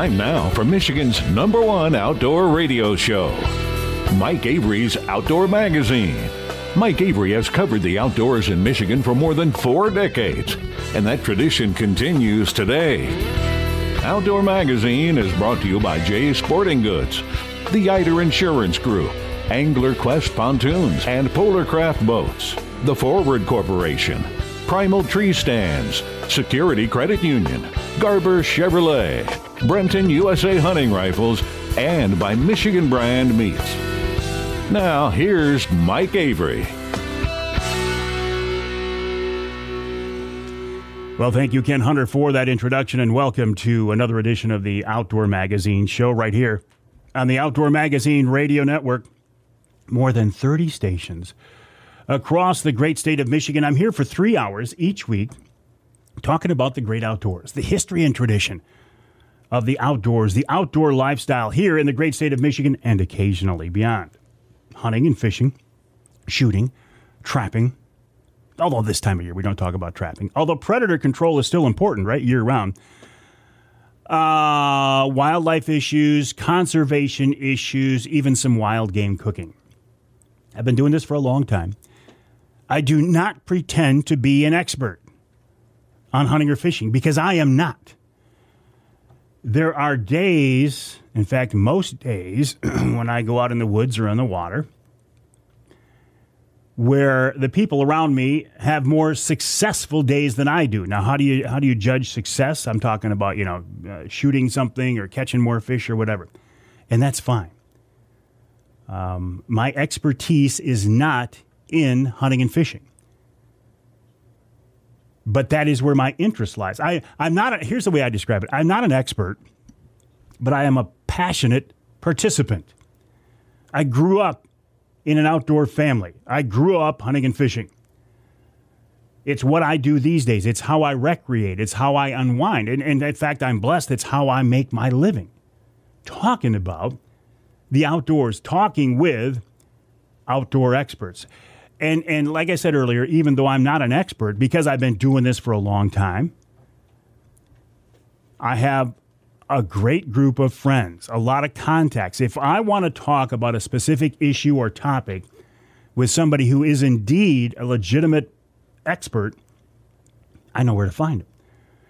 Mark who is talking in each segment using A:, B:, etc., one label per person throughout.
A: Time now for Michigan's #1 outdoor radio show, Mike Avery's Outdoor Magazine. Mike Avery has covered the outdoors in Michigan for more than 4 decades, and that tradition continues today. Outdoor Magazine is brought to you by Jay's Sporting Goods, the Eider Insurance Group, Angler Quest Pontoons and Polarcraft Boats, the Forward Corporation, Primal Tree Stands, Security Credit Union, Garber Chevrolet, Brenton USA Hunting Rifles, and by Michigan Brand Meats. Now, here's Mike Avery.
B: Well, thank you, Ken Hunter, for that introduction, and welcome to another edition of the Outdoor Magazine show right here on the Outdoor Magazine Radio Network. More than 30 stations across the great state of Michigan. I'm here for 3 hours each week talking about the great outdoors, the history and tradition of the outdoors, the outdoor lifestyle here in the great state of Michigan and occasionally beyond. Hunting and fishing, shooting, trapping. Although this time of year we don't talk about trapping. Although predator control is still important, right, year-round. Wildlife issues, conservation issues, even some wild game cooking. I've been doing this for a long time. I do not pretend to be an expert on hunting or fishing because I am not. There are days, in fact, most days, when I go out in the woods or on the water, where the people around me have more successful days than I do. Now, how do you judge success? I'm talking about, shooting something or catching more fish or whatever. And that's fine. My expertise is not in hunting and fishing. But that is where my interest lies. Here's the way I describe it. I'm not an expert, but I am a passionate participant. I grew up in an outdoor family. I grew up hunting and fishing. It's what I do these days. It's how I recreate. It's how I unwind. And in fact, I'm blessed. It's how I make my living. Talking about the outdoors, talking with outdoor experts. And like I said earlier, even though I'm not an expert, because I've been doing this for a long time, I have a great group of friends, a lot of contacts. If I want to talk about a specific issue or topic with somebody who is indeed a legitimate expert, I know where to find them.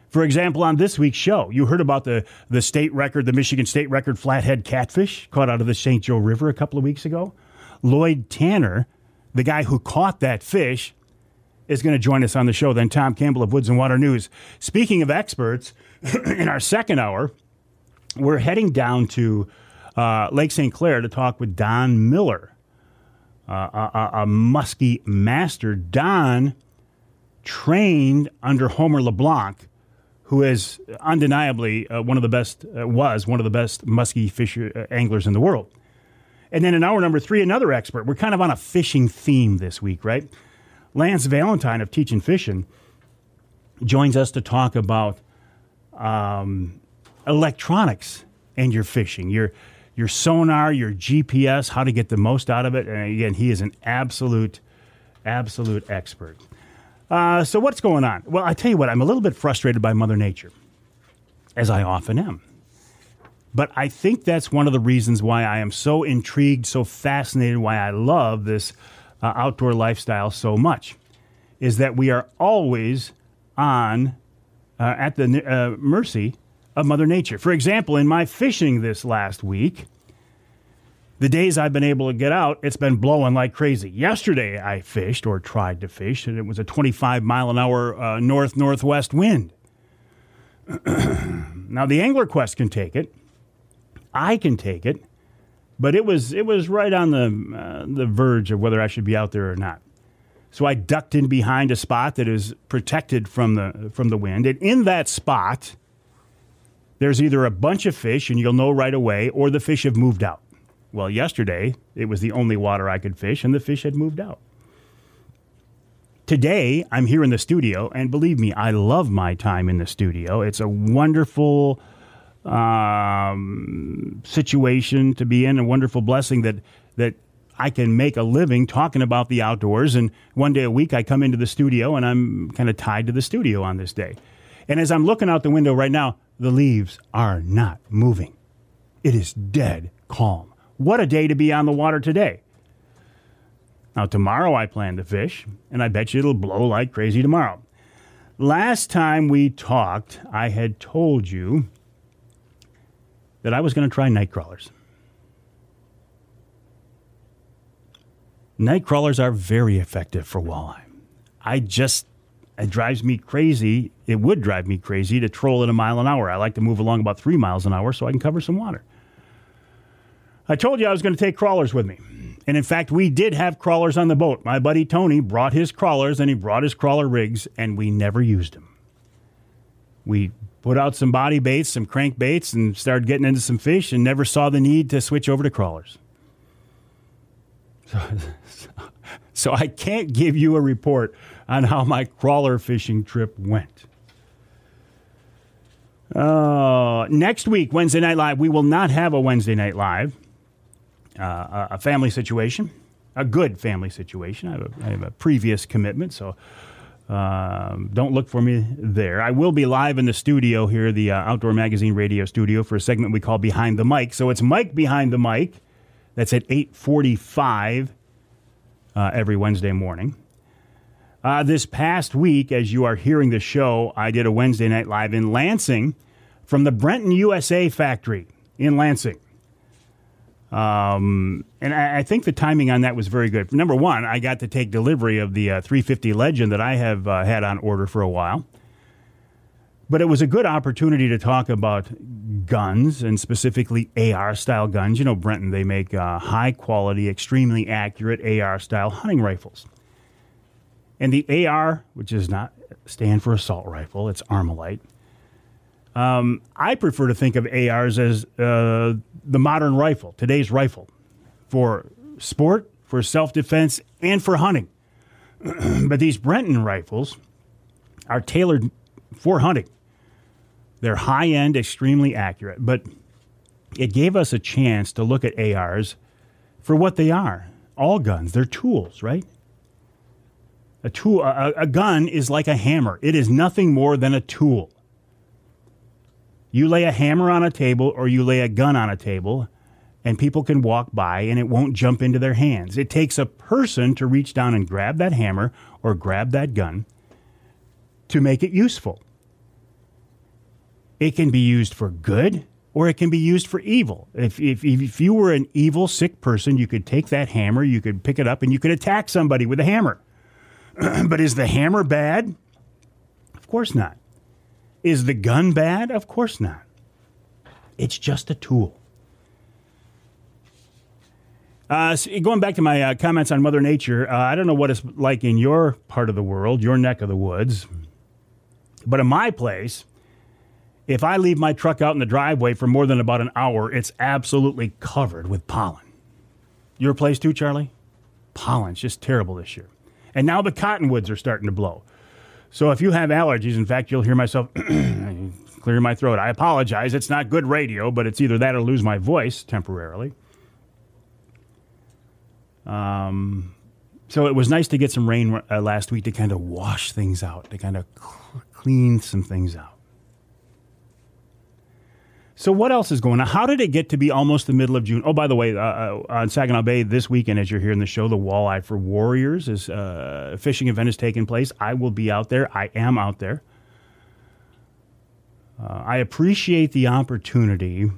B: For example, on this week's show, you heard about the state record, the Michigan state record Flathead Catfish caught out of the St. Joe River a couple of weeks ago. Lloyd Tanner, the guy who caught that fish, is going to join us on the show. Then Tom Campbell of Woods-n-Watermews. Speaking of experts, in our second hour, we're heading down to Lake St. Clair to talk with Don Miller, a muskie master. Don trained under Homer LeBlanc, who is undeniably was one of the best muskie anglers in the world. And then in hour number 3, another expert. We're kind of on a fishing theme this week, right? Lance Valentine of Teachin Fishin joins us to talk about electronics and your fishing, your sonar, your GPS, how to get the most out of it. And again, he is an absolute expert. So what's going on? Well, I tell you what, I'm a little bit frustrated by Mother Nature, as I often am. But I think that's one of the reasons why I am so intrigued, so fascinated, why I love this outdoor lifestyle so much, is that we are always at the mercy of Mother Nature. For example, in my fishing this last week, the days I've been able to get out, it's been blowing like crazy. Yesterday I fished, or tried to fish, and it was a 25-mile-an-hour north-northwest wind. Now, the Angler Quest can take it. I can take it, but it was right on the verge of whether I should be out there or not. So I ducked in behind a spot that is protected from the wind, and in that spot, there's either a bunch of fish, and you'll know right away, or the fish have moved out. Well, yesterday, it was the only water I could fish, and the fish had moved out. Today, I'm here in the studio, and believe me, I love my time in the studio. It's a wonderful situation to be in, a wonderful blessing that I can make a living talking about the outdoors. And one day a week I come into the studio and I'm kind of tied to the studio on this day. And as I'm looking out the window right now, the leaves are not moving. It is dead calm. What a day to be on the water today. Now, tomorrow I plan to fish, and I bet you it'll blow like crazy tomorrow. Last time we talked, I had told you that I was going to try Nightcrawlers. Nightcrawlers are very effective for walleye. It drives me crazy. It would drive me crazy to troll at 1 mile an hour. I like to move along about 3 miles an hour so I can cover some water. I told you I was going to take crawlers with me. And in fact, we did have crawlers on the boat. My buddy Tony brought his crawlers and he brought his crawler rigs, and we never used them. We put out some body baits, some crank baits, and started getting into some fish and never saw the need to switch over to crawlers. So I can't give you a report on how my crawler fishing trip went. Next week, Wednesday Night Live, we will not have a Wednesday Night Live. A family situation, a good family situation. I have a previous commitment, so don't look for me there. I will be live in the studio here, the Outdoor Magazine radio studio, for a segment we call Behind the Mic. So it's Mike Behind the Mic. That's at 8:45 every Wednesday morning. This past week, as you are hearing the show, I did a Wednesday Night Live in Lansing from the Brenton, USA factory in Lansing. And I think the timing on that was very good. Number one, I got to take delivery of the 350 Legend that I have had on order for a while. But it was a good opportunity to talk about guns, and specifically AR-style guns. You know, Brenton, they make high-quality, extremely accurate AR-style hunting rifles. And the AR, which does not stand for assault rifle, it's Armalite. I prefer to think of ARs as the modern rifle, today's rifle, for sport, for self-defense, and for hunting. But these Brenton rifles are tailored for hunting. They're high-end, extremely accurate, but it gave us a chance to look at ARs for what they are. All guns, they're tools, right? A gun is like a hammer. It is nothing more than a tool. You lay a hammer on a table or you lay a gun on a table, and people can walk by and it won't jump into their hands. It takes a person to reach down and grab that hammer or grab that gun to make it useful. It can be used for good or it can be used for evil. If you were an evil, sick person, you could take that hammer, you could pick it up, and you could attack somebody with a hammer. But is the hammer bad? Of course not. Is the gun bad? Of course not. It's just a tool. So going back to my comments on Mother Nature, I don't know what it's like in your part of the world, your neck of the woods, but in my place, if I leave my truck out in the driveway for more than about an hour, it's absolutely covered with pollen. Your place too, Charlie? Pollen's just terrible this year. And now the cottonwoods are starting to blow. So if you have allergies, in fact, you'll hear myself clear my throat. I apologize. It's not good radio, but it's either that or lose my voice temporarily. So it was nice to get some rain last week to kind of wash things out, to kind of clean some things out. So what else is going on? How did it get to be almost the middle of June? Oh, by the way, on Saginaw Bay this weekend, as you're hearing the show, the Walleye for Warriors fishing event is taking place. I will be out there. I am out there. I appreciate the opportunity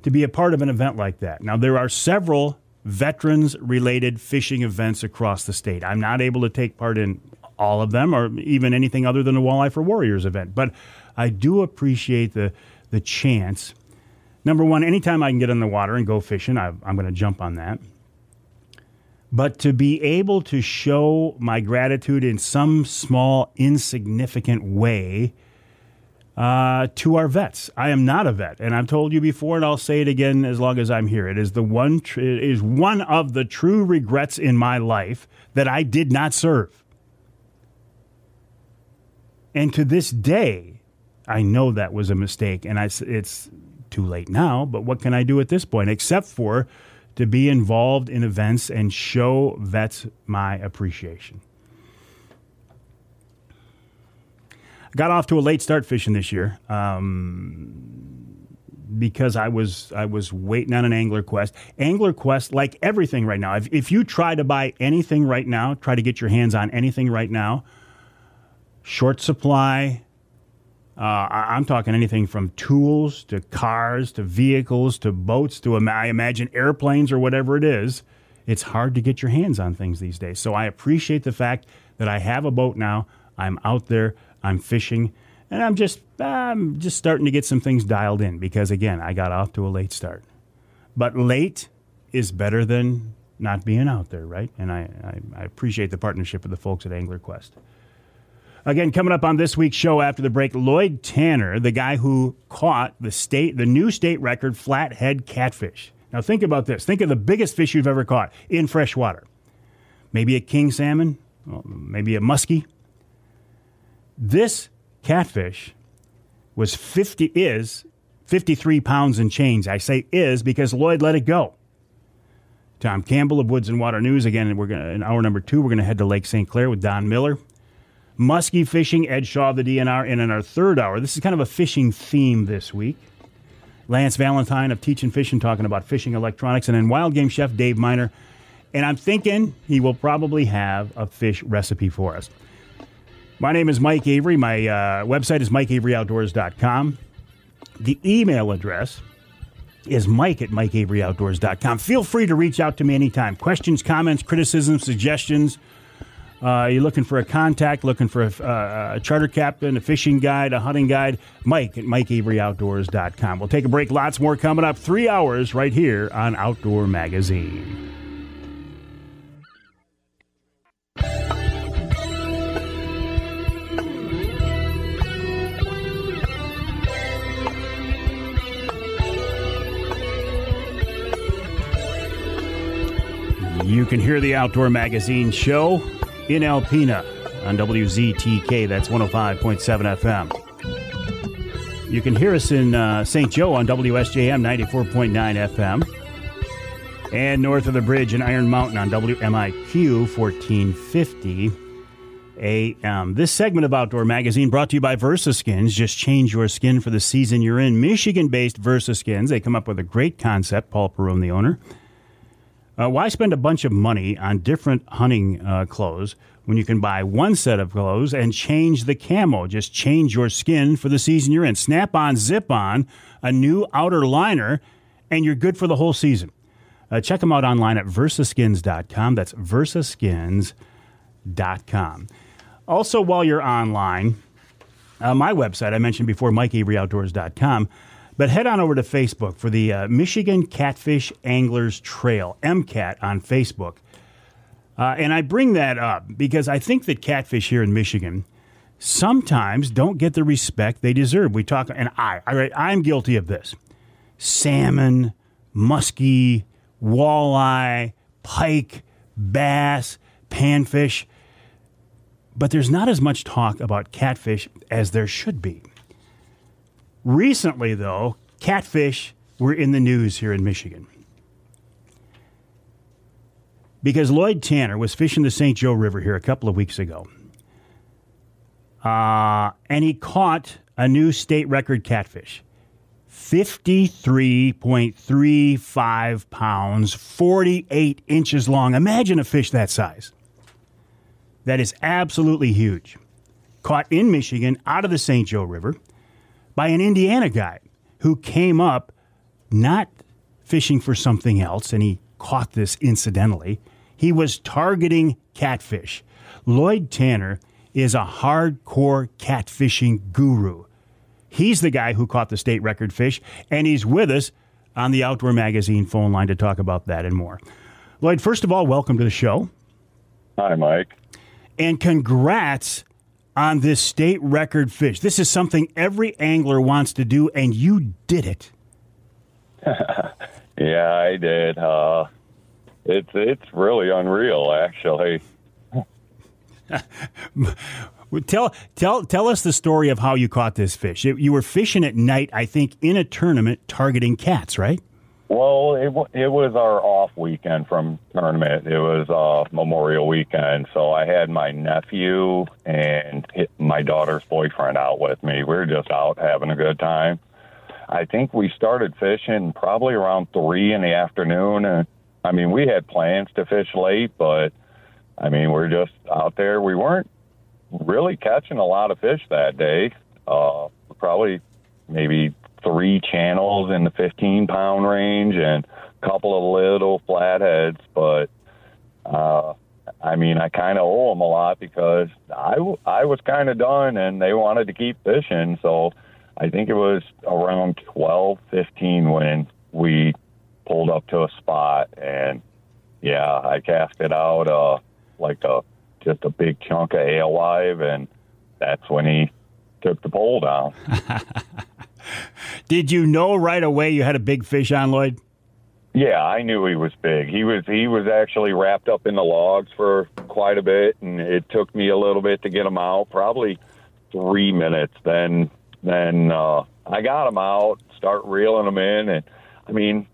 B: to be a part of an event like that. Now, there are several veterans-related fishing events across the state. I'm not able to take part in all of them or even anything other than the Walleye for Warriors event, but I do appreciate the chance. Number one, anytime I can get in the water and go fishing, I'm going to jump on that. But to be able to show my gratitude in some small, insignificant way to our vets. I am not a vet, and I've told you before, and I'll say it again as long as I'm here. It is one of the true regrets in my life that I did not serve. And to this day, I know that was a mistake, and it's too late now, but what can I do at this point except for to be involved in events and show vets my appreciation? Got off to a late start fishing this year because I was waiting on an Angler Quest. Angler Quest, like everything right now, if you try to buy anything right now, try to get your hands on anything right now, short supply. I'm talking anything from tools to cars to vehicles to boats to, I imagine, airplanes or whatever it is. It's hard to get your hands on things these days. So I appreciate the fact that I have a boat now. I'm out there. I'm fishing. And I'm just starting to get some things dialed in because, again, I got off to a late start. But late is better than not being out there, right? And I appreciate the partnership of the folks at Angler Quest. Again, coming up on this week's show after the break, Lloyd Tanner, the guy who caught the new state record flathead catfish. Now think about this. Think of the biggest fish you've ever caught in fresh water. Maybe a king salmon, maybe a muskie. This catfish was 53 pounds and change. I say is because Lloyd let it go. Tom Campbell of Woods-n-Watermews. Again, in hour number 2, we're going to head to Lake St. Clair with Don Miller. Muskie fishing, Ed Shaw of the DNR. And in our third hour, this is kind of a fishing theme this week. Lance Valentine of Teachin Fishin talking about fishing electronics. And then wild game chef Dave Minar. And I'm thinking he will probably have a fish recipe for us. My name is Mike Avery. My website is MikeAveryOutdoors.com. The email address is Mike@MikeAveryOutdoors.com. Feel free to reach out to me anytime. Questions, comments, criticisms, suggestions. You're looking for a contact, looking for a charter captain, a fishing guide, a hunting guide, Mike@MikeAveryOutdoors.com. We'll take a break. Lots more coming up. 3 hours right here on Outdoor Magazine. You can hear the Outdoor Magazine show in Alpena on WZTK. That's 105.7 FM. You can hear us in St. Joe on WSJM 94.9 FM. And north of the bridge in Iron Mountain on WMIQ 1450 AM. This segment of Outdoor Magazine brought to you by VersaSkins. Just change your skin for the season you're in. Michigan-based VersaSkins. They come up with a great concept. Paul Perone, the owner. Why spend a bunch of money on different hunting clothes when you can buy one set of clothes and change the camo? Just change your skin for the season you're in. Snap on, zip on, a new outer liner, and you're good for the whole season. Check them out online at Versaskins.com. That's Versaskins.com. Also, while you're online, my website, I mentioned before, MikeAveryOutdoors.com. But head on over to Facebook for the Michigan Catfish Anglers Trail, MCAT, on Facebook. And I bring that up because I think that catfish here in Michigan sometimes don't get the respect they deserve. We talk, and I'm guilty of this. Salmon, muskie, walleye, pike, bass, panfish. But there's not as much talk about catfish as there should be. Recently, though, catfish were in the news here in Michigan because Lloyd Tanner was fishing the St. Joe River here a couple of weeks ago, and he caught a new state record catfish, 53.35 pounds, 48 inches long. Imagine a fish that size. That is absolutely huge. Caught in Michigan out of the St. Joe River by an Indiana guy who came up not fishing for something else, and he caught this incidentally. He was targeting catfish. Lloyd Tanner is a hardcore catfishing guru. He's the guy who caught the state record fish, and he's with us on the Outdoor Magazine phone line to talk about that and more. Lloyd, first of all, welcome to the show.
C: Hi, Mike.
B: And congrats on this state record fish. This is something every angler wants to do, and you did it.
C: Yeah, I did. It's really unreal, actually.
B: Tell us the story of how you caught this fish. You were fishing at night, I think, in a tournament targeting cats, right?
C: Well, it was our off weekend from tournament. It was Memorial weekend, so I had my nephew and my daughter's boyfriend out with me. We were just out having a good time. I think we started fishing probably around 3 in the afternoon. And, I mean, we had plans to fish late, but, I mean, we're just out there. We weren't really catching a lot of fish that day. Probably maybe 3 channels in the 15-pound range and a couple of little flatheads. But, I mean, I kind of owe them a lot because I was kind of done and they wanted to keep fishing. So I think it was around 12:15 when we pulled up to a spot. And, yeah, I cast it out just a big chunk of alewife, and that's when he took the pole down.
B: Did you know right away you had a big fish on, Lloyd?
C: Yeah, I knew he was big. He was actually wrapped up in the logs for quite a bit, and it took me a little bit to get him out, probably 3 minutes. Then I got him out, start reeling him in, and, I mean,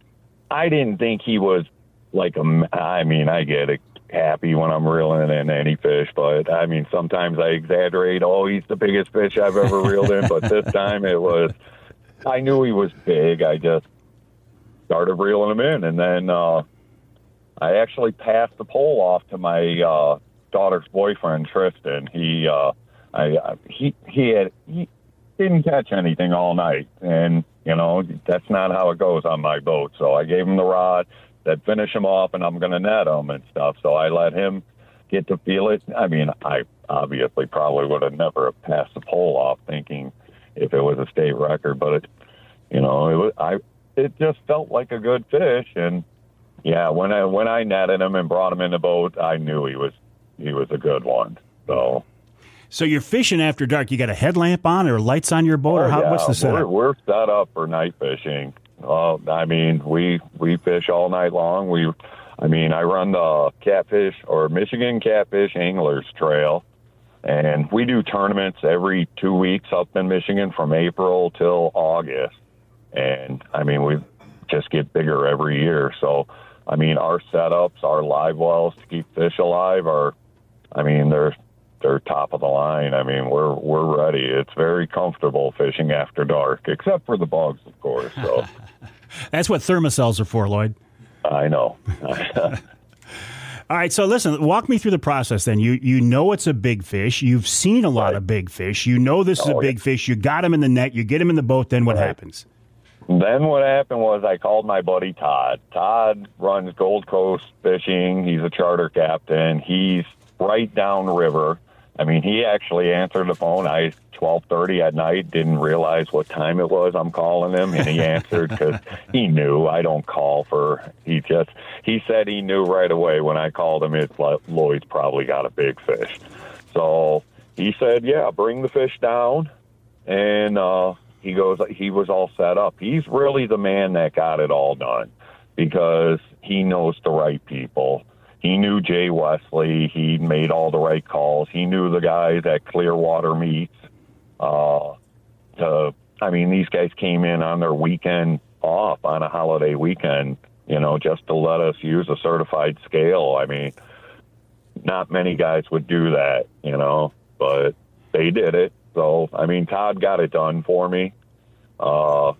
C: I didn't think he was I get it. Happy when I'm reeling in any fish, but I mean, sometimes I exaggerate. Oh, he's the biggest fish I've ever reeled in, but this time I knew he was big. I just started reeling him in, and then I actually passed the pole off to my daughter's boyfriend, Tristan. He didn't catch anything all night, and you know that's not how it goes on my boat. So I gave him the rod. That finish him off, and I'm going to net him and stuff. So I let him get to feel it. I mean, I obviously probably would have never passed the pole off thinking if it was a state record, but it just felt like a good fish. And yeah, when I netted him and brought him in the boat, I knew he was a good one. So
B: you're fishing after dark. You got a headlamp on or lights on your boat, or what's the setup?
C: We're set up for night fishing. I mean, we fish all night long. I run the Catfish or Michigan Catfish Anglers Trail, and we do tournaments every 2 weeks up in Michigan from April till August. And, I mean, we just get bigger every year. So, I mean, our setups, our live wells to keep fish alive they're top of the line. I mean, we're ready. It's very comfortable fishing after dark, except for the bugs, of course. So
B: that's what thermocells are for, Lloyd.
C: I know.
B: All right, so listen, walk me through the process then. You know it's a big fish. You've seen a lot of big fish. You know this is a big fish. You got him in the net. You get him in the boat. Then what happens?
C: Then what happened was I called my buddy Todd. Todd runs Gold Coast Fishing. He's a charter captain. He's right downriver. I mean, he actually answered the phone. 12:30 at night, didn't realize what time it was. I'm calling him, and he answered because he knew I don't call for. He said he knew right away when I called him. It's like Lloyd's probably got a big fish. So he said, "Yeah, bring the fish down," and he was all set up. He's really the man that got it all done because he knows the right people. He knew Jay Wesley. He made all the right calls. He knew the guys at Clearwater Meats. These guys came in on their weekend off on a holiday weekend, just to let us use a certified scale. I mean, not many guys would do that, but they did it. So, Todd got it done for me. So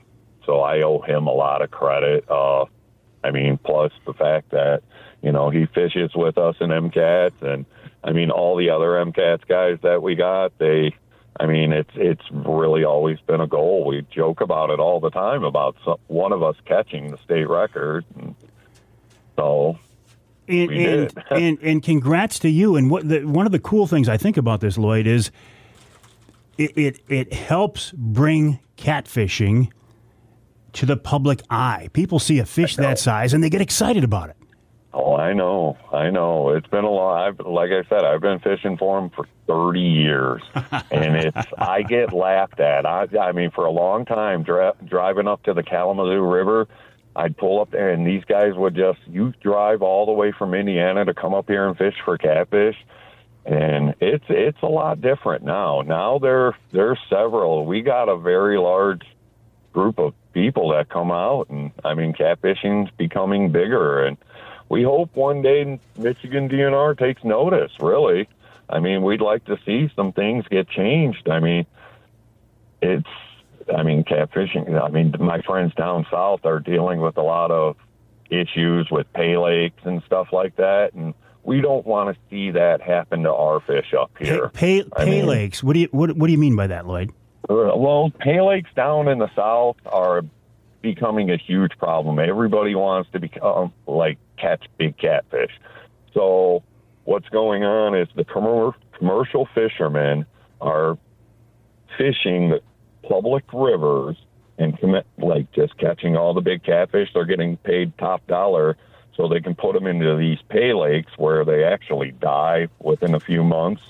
C: I owe him a lot of credit. Plus the fact that, he fishes with us in MCATs, and all the other MCATs guys that we got, it's really always been a goal. We joke about it all the time about one of us catching the state record. And so we did.
B: and congrats to you. And one of the cool things I think about this, Lloyd, is it helps bring catfishing to the public eye. People see a fish that size and they get excited about it.
C: Oh, I know. It's been a long. Like I said, I've been fishing for them for 30 years, and I get laughed at. For a long time, driving up to the Kalamazoo River, I'd pull up there, and these guys would you drive all the way from Indiana to come up here and fish for catfish, and it's a lot different now. Now there's several. We got a very large group of people that come out. And, I mean, catfishing's becoming bigger. And we hope one day Michigan DNR takes notice, really. I mean, we'd like to see some things get changed. I mean, catfishing, I mean, my friends down south are dealing with a lot of issues with pay lakes and stuff like that. And we don't want to see that happen to our fish up here.
B: Pay lakes. What do you mean by that, Lloyd?
C: Well, pay lakes down in the south are becoming a huge problem. Everybody wants to catch big catfish. So what's going on is the commercial fishermen are fishing the public rivers and just catching all the big catfish. They're getting paid top dollar so they can put them into these pay lakes where they actually die within a few months.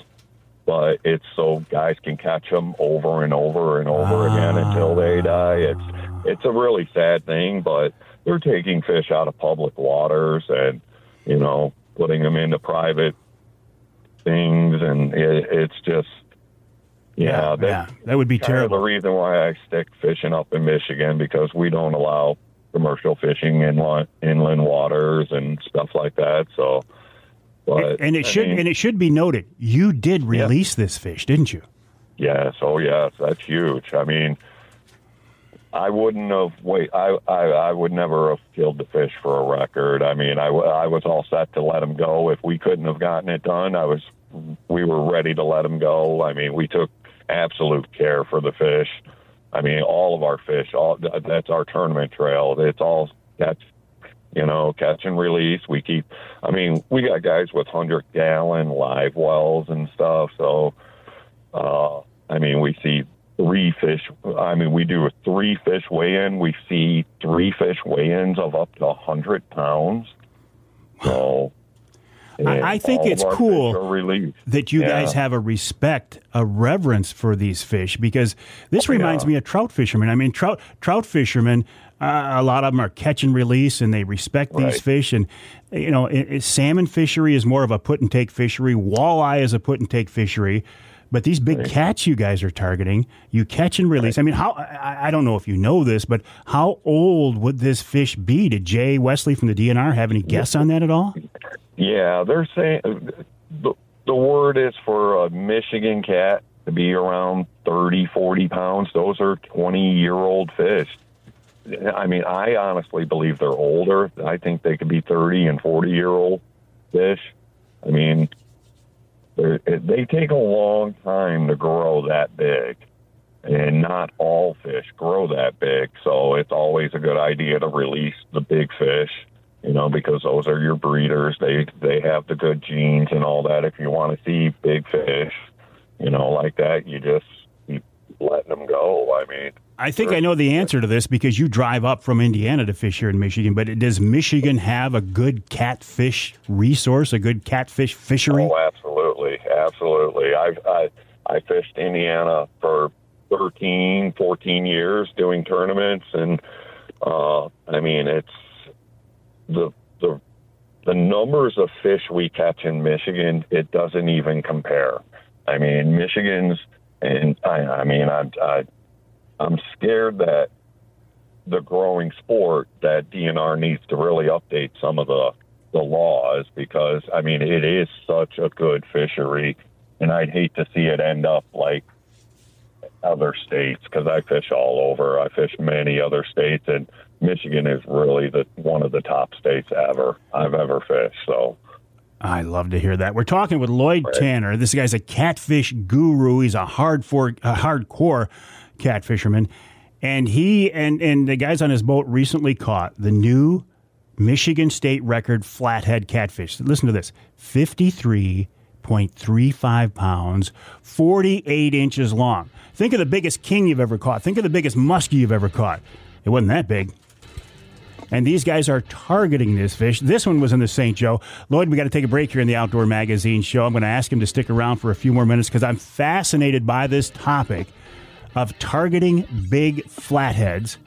C: But it's so guys can catch them over and over and over again until they die. It's a really sad thing, but they're taking fish out of public waters and, putting them into private things. And it's just, that
B: would be terrible.
C: The reason why I stick fishing up in Michigan, because we don't allow commercial fishing in inland waters and stuff like that. So,
B: and it should be noted, you did release this fish, didn't you?
C: Yes. Oh, yes. That's huge. I mean, I wouldn't have I would never have killed the fish for a record. I mean, I was all set to let him go. If we couldn't have gotten it done, we were ready to let him go. I mean, we took absolute care for the fish. I mean, all of our fish, that's our tournament trail. It's all catch and release. We got guys with 100-gallon live wells and stuff. So, we see 3 fish. I mean, we do a 3 fish weigh-in. We see 3 fish weigh-ins of up to 100 pounds. So
B: I think it's cool that you guys have a respect, a reverence for these fish, because this reminds me of trout fishermen. I mean, trout fishermen, a lot of them are catch and release, and they respect these fish. And, salmon fishery is more of a put-and-take fishery. Walleye is a put-and-take fishery. But these big cats you guys are targeting, you catch and release. I mean, I don't know if you know this, but how old would this fish be? Did Jay Wesley from the DNR have any guess on that at all?
C: Yeah, they're saying the word is for a Michigan cat to be around 30, 40 pounds. Those are 20-year-old fish. I mean, I honestly believe they're older. I think they could be 30 and 40-year-old fish. I mean, they take a long time to grow that big, and not all fish grow that big. So it's always a good idea to release the big fish, because those are your breeders. They have the good genes and all that. If you want to see big fish, like that, you just keep letting them go. I mean,
B: I think I know the answer to this because you drive up from Indiana to fish here in Michigan, but does Michigan have a good catfish resource, a good catfish fishery?
C: Oh, absolutely. Absolutely. I fished Indiana for 13, 14 years doing tournaments. And, it's the numbers of fish we catch in Michigan, it doesn't even compare. I mean, Michigan's, and I'm scared that the growing sport, that DNR needs to really update some of the laws, because, it is such a good fishery, and I'd hate to see it end up like other states, because I fish all over. I fish many other states, and Michigan is really one of the top states I've ever fished. So
B: I love to hear that. We're talking with Lloyd Tanner. This guy's a catfish guru. He's a hardcore cat fisherman. And he and the guys on his boat recently caught the new Michigan state record flathead catfish. Listen to this. 53.35 pounds, 48 inches long. Think of the biggest king you've ever caught. Think of the biggest muskie you've ever caught. It wasn't that big. And these guys are targeting this fish. This one was in the St. Joe. Lloyd, we got to take a break here in the Outdoor Magazine show. I'm going to ask him to stick around for a few more minutes because I'm fascinated by this topic of targeting big flatheads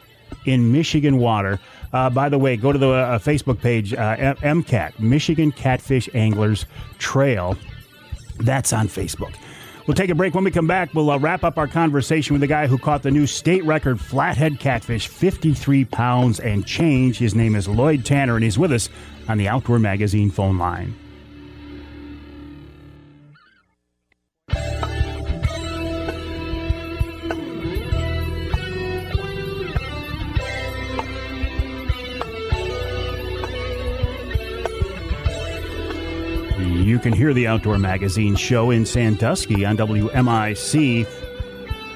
B: in Michigan water. By the way, go to the Facebook page, MCAT, Michigan Catfish Anglers Trail. That's on Facebook. We'll take a break. When we come back, we'll wrap up our conversation with the guy who caught the new state record flathead catfish, 53 pounds and change. His name is Lloyd Tanner, and he's with us on the Outdoor Magazine phone line. You can hear the Outdoor Magazine show in Sandusky on WMIC.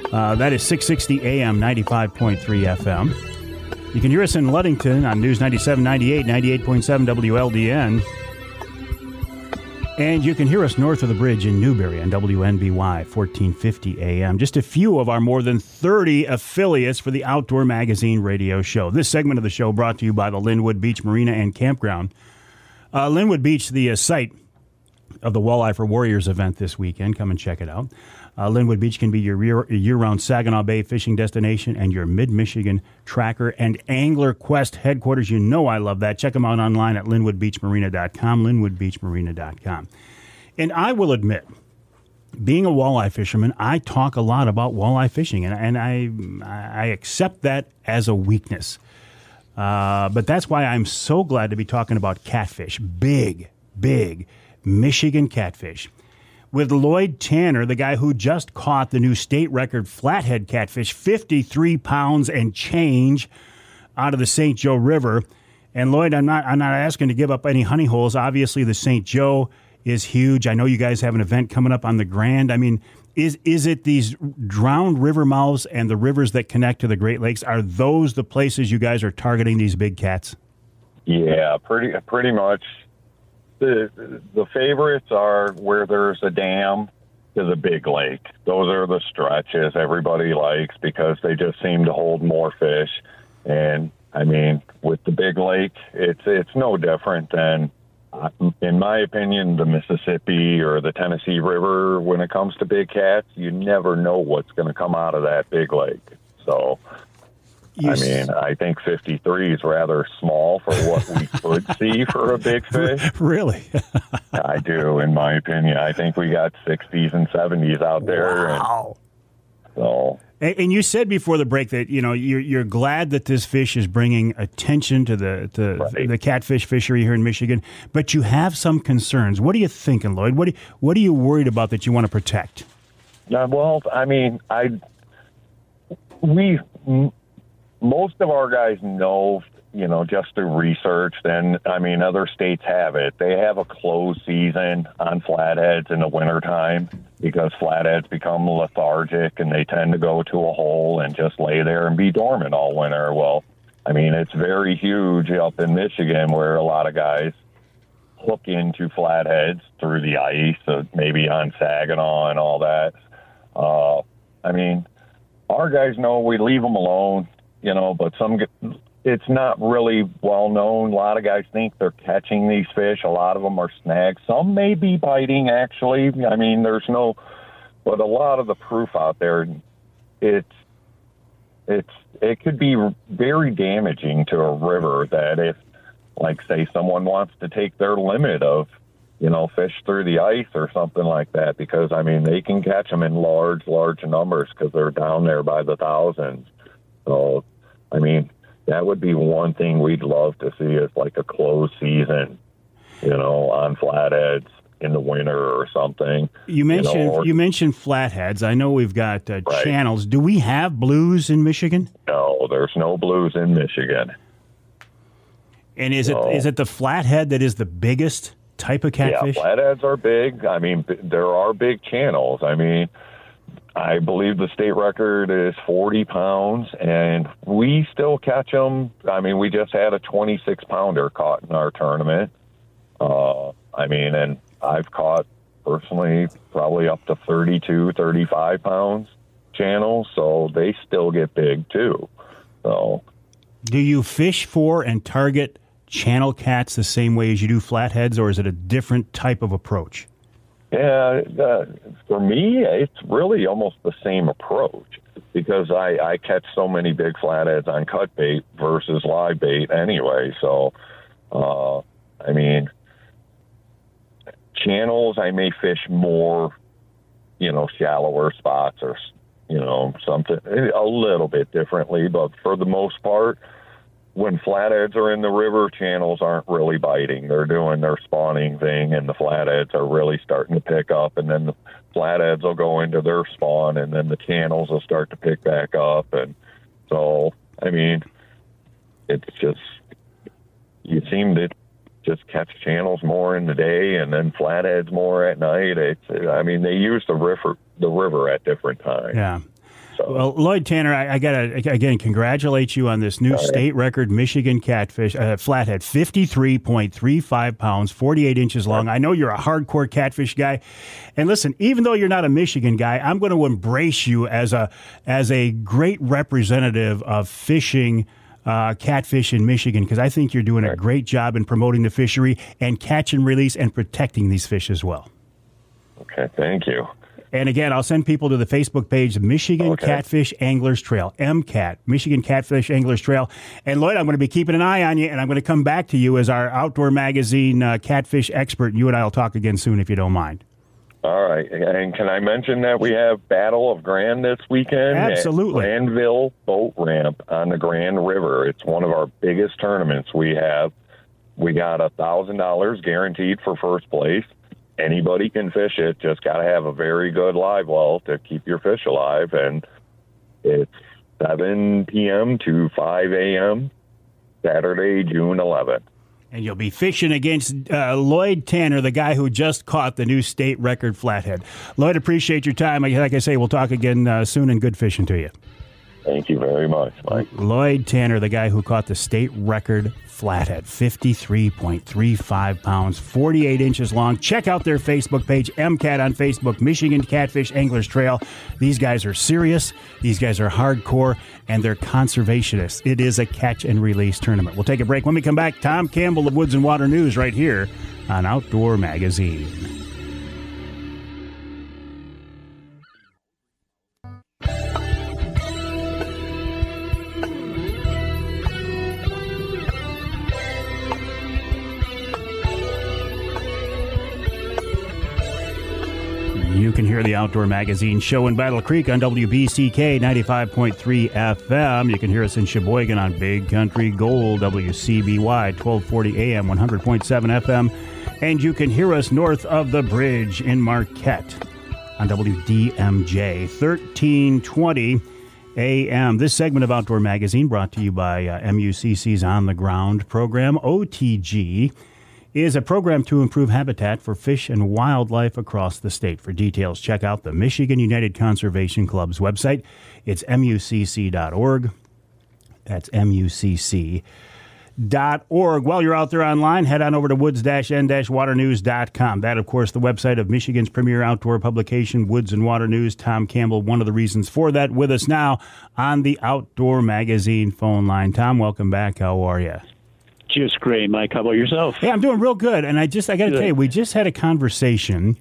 B: That is 660 AM, 95.3 FM. You can hear us in Ludington on News 97.98, 98.7 WLDN. And you can hear us north of the bridge in Newberry on WNBY, 1450 AM. Just a few of our more than 30 affiliates for the Outdoor Magazine radio show. This segment of the show brought to you by the Linwood Beach Marina and Campground. Linwood Beach, the site of the Walleye for Warriors event this weekend. Come and check it out. Linwood Beach can be your year-round Saginaw Bay fishing destination and your mid-Michigan tracker and angler quest headquarters. You know I love that. Check them out online at linwoodbeachmarina.com, linwoodbeachmarina.com. And I will admit, being a walleye fisherman, I talk a lot about walleye fishing, and I accept that as a weakness. But that's why I'm so glad to be talking about catfish. Big Michigan catfish. With Lloyd Tanner, the guy who just caught the new state record flathead catfish, 53 pounds and change out of the St. Joe River. And Lloyd, I'm not asking to give up any honey holes. Obviously, the St. Joe is huge. I know you guys have an event coming up on the Grand. I mean, is it these drowned river mouths and the rivers that connect to the Great Lakes? Are those the places you guys are targeting these big cats?
C: Yeah, pretty much. The favorites are where there's a dam to the big lake. Those are the stretches everybody likes because they just seem to hold more fish. And I mean, with the big lake, it's no different than, in my opinion, the Mississippi or the Tennessee River. When it comes to big cats, you never know what's going to come out of that big lake. So, I think 53 is rather small for what we could see for a big fish.
B: Really?
C: I do, in my opinion. I think we got 60s and 70s out there.
B: Wow.
C: And
B: you said before the break that you're glad that this fish is bringing attention to the catfish fishery here in Michigan, but you have some concerns. What are you thinking, Lloyd? What are you worried about that you want to protect?
C: Well, I mean, most of our guys know, just through research. Then, I mean, other states have it. They have a closed season on flatheads in the wintertime because flatheads become lethargic and they tend to go to a hole and just lay there and be dormant all winter. Well, I mean, it's very huge up in Michigan where a lot of guys hook into flatheads through the ice, so maybe on Saginaw and all that. I mean, our guys know we leave them alone. But it's not really well known. A lot of guys think they're catching these fish. A lot of them are snags. Some may be biting, actually. I mean, but a lot of the proof out there, it could be very damaging to a river that if, like, say, someone wants to take their limit of, fish through the ice or something like that, because, I mean, they can catch them in large numbers because they're down there by the thousands. So, I mean, that would be one thing we'd love to see is like a closed season, on flatheads in the winter or something.
B: You mentioned flatheads. I know we've got channels. Do we have blues in Michigan?
C: No, there's no blues in Michigan.
B: And is it the flathead that is the biggest type of catfish?
C: Yeah, flatheads are big. I mean, there are big channels. I mean, I believe the state record is 40 pounds, and we still catch them. I mean, we just had a 26-pounder caught in our tournament. And I've caught, personally, probably up to 32, 35 pounds channels, so they still get big, too. So,
B: do you fish for and target channel cats the same way as you do flatheads, or is it a different type of approach?
C: Yeah, for me, it's really almost the same approach because I catch so many big flatheads on cut bait versus live bait anyway. So, I mean, channels I may fish more shallower spots or, something a little bit differently. But for the most part, when flatheads are in the river, channels aren't really biting. They're doing their spawning thing, and the flatheads are really starting to pick up. And then the flatheads will go into their spawn, and then the channels will start to pick back up. And so, it's just, you seem to just catch channels more in the day and then flatheads more at night. They use the river at different times.
B: Yeah. Well, Lloyd Tanner, I got to, again, congratulate you on this new state record Michigan catfish, flathead, 53.35 pounds, 48 inches long. I know you're a hardcore catfish guy. And listen, even though you're not a Michigan guy, I'm going to embrace you as a great representative of fishing catfish in Michigan, because I think you're doing a great job in promoting the fishery and catch and release and protecting these fish as well.
C: Okay, thank you.
B: And again, I'll send people to the Facebook page, Michigan Catfish Anglers Trail, MCAT, Michigan Catfish Anglers Trail. And Lloyd, I'm going to be keeping an eye on you, and I'm going to come back to you as our outdoor magazine catfish expert. You and I will talk again soon, if you don't mind.
C: All right. And can I mention that we have Battle of Grand this weekend?
B: Absolutely.
C: At Granville Boat Ramp on the Grand River. It's one of our biggest tournaments we have. We got $1,000 guaranteed for first place. Anybody can fish it. Just got to have a very good live well to keep your fish alive. And it's 7 p.m. to 5 a.m. Saturday, June 11th.
B: And you'll be fishing against Lloyd Tanner, the guy who just caught the new state record flathead. Lloyd, appreciate your time. Like I say, we'll talk again soon, and good fishing to you.
C: Thank you very much, Mike.
B: Lloyd Tanner, the guy who caught the state record flathead, 53.35 pounds, 48 inches long. Check out their Facebook page, MCAT on Facebook, Michigan Catfish Anglers Trail. These guys are serious, these guys are hardcore, and they're conservationists. It is a catch and release tournament. We'll take a break. When we come back, Tom Campbell of Woods-n-Watermews right here on Outdoor Magazine. You can hear the Outdoor Magazine show in Battle Creek on WBCK 95.3 FM. You can hear us in Sheboygan on Big Country Gold, WCBY 1240 AM, 100.7 FM. And you can hear us north of the bridge in Marquette on WDMJ 1320 AM. This segment of Outdoor Magazine brought to you by MUCC's On the Ground program. OTG is a program to improve habitat for fish and wildlife across the state. For details, check out the Michigan United Conservation Club's website. It's mucc.org. That's mucc.org. While you're out there online, head on over to woods-n-waternews.com. That, of course, the website of Michigan's premier outdoor publication, Woods-n-Watermews. Tom Campbell, one of the reasons for that, with us now on the Outdoor Magazine phone line. Tom, welcome back. How are you?
D: Just great, Mike. How about yourself?
B: Yeah, I'm doing real good. And I got to tell you, we just had a conversation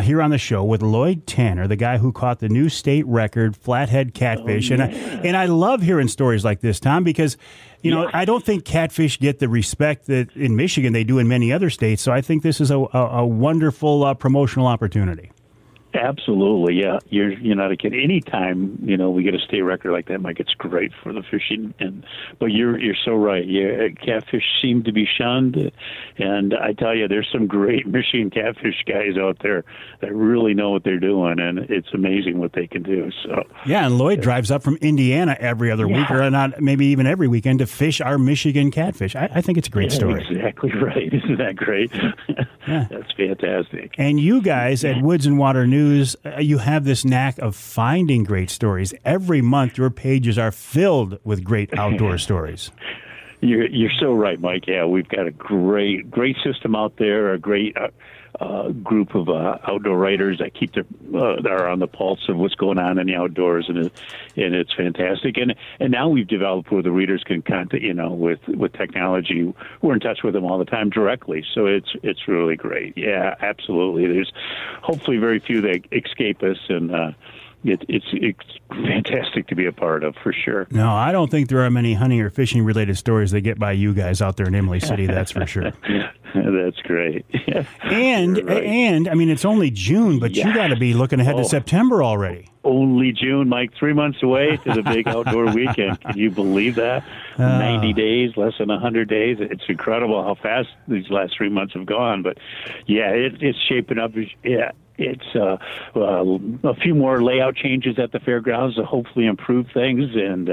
B: here on the show with Lloyd Tanner, the guy who caught the new state record flathead catfish.
D: Oh, yeah.
B: And I love hearing stories like this, Tom, because, I don't think catfish get the respect that in Michigan they do in many other states. So I think this is a wonderful promotional opportunity.
D: Absolutely, yeah. You're not a kid. Anytime we get a state record like that, Mike, it's great for the fishing. But you're so right. Yeah, catfish seem to be shunned, and I tell you, there's some great Michigan catfish guys out there that really know what they're doing, and it's amazing what they can do. So
B: yeah, and Lloyd drives up from Indiana every other week, or not, maybe even every weekend, to fish our Michigan catfish. I think it's a great story.
D: Exactly right. Isn't that great?
B: Yeah.
D: That's fantastic.
B: And you guys at Woods-n-Watermews, you have this knack of finding great stories. Every month, your pages are filled with great outdoor stories.
D: You're so right, Mike. Yeah, we've got a great system out there, a great group of outdoor writers that that are on the pulse of what's going on in the outdoors, and it's fantastic. And now we've developed where the readers can contact, with technology, we're in touch with them all the time directly. So it's really great. Yeah, absolutely. There's hopefully very few that escape us, and it's fantastic to be a part of, for sure.
B: No, I don't think there are many hunting or fishing related stories that get by you guys out there in Imlay City. That's for sure.
D: That's great.
B: And I mean, it's only June, but you got to be looking ahead to September already.
D: Only June, Mike. 3 months away to the big outdoor weekend. Can you believe that? 90 days, less than 100 days. It's incredible how fast these last 3 months have gone. But yeah, it's shaping up. Yeah. It's a few more layout changes at the fairgrounds to hopefully improve things, and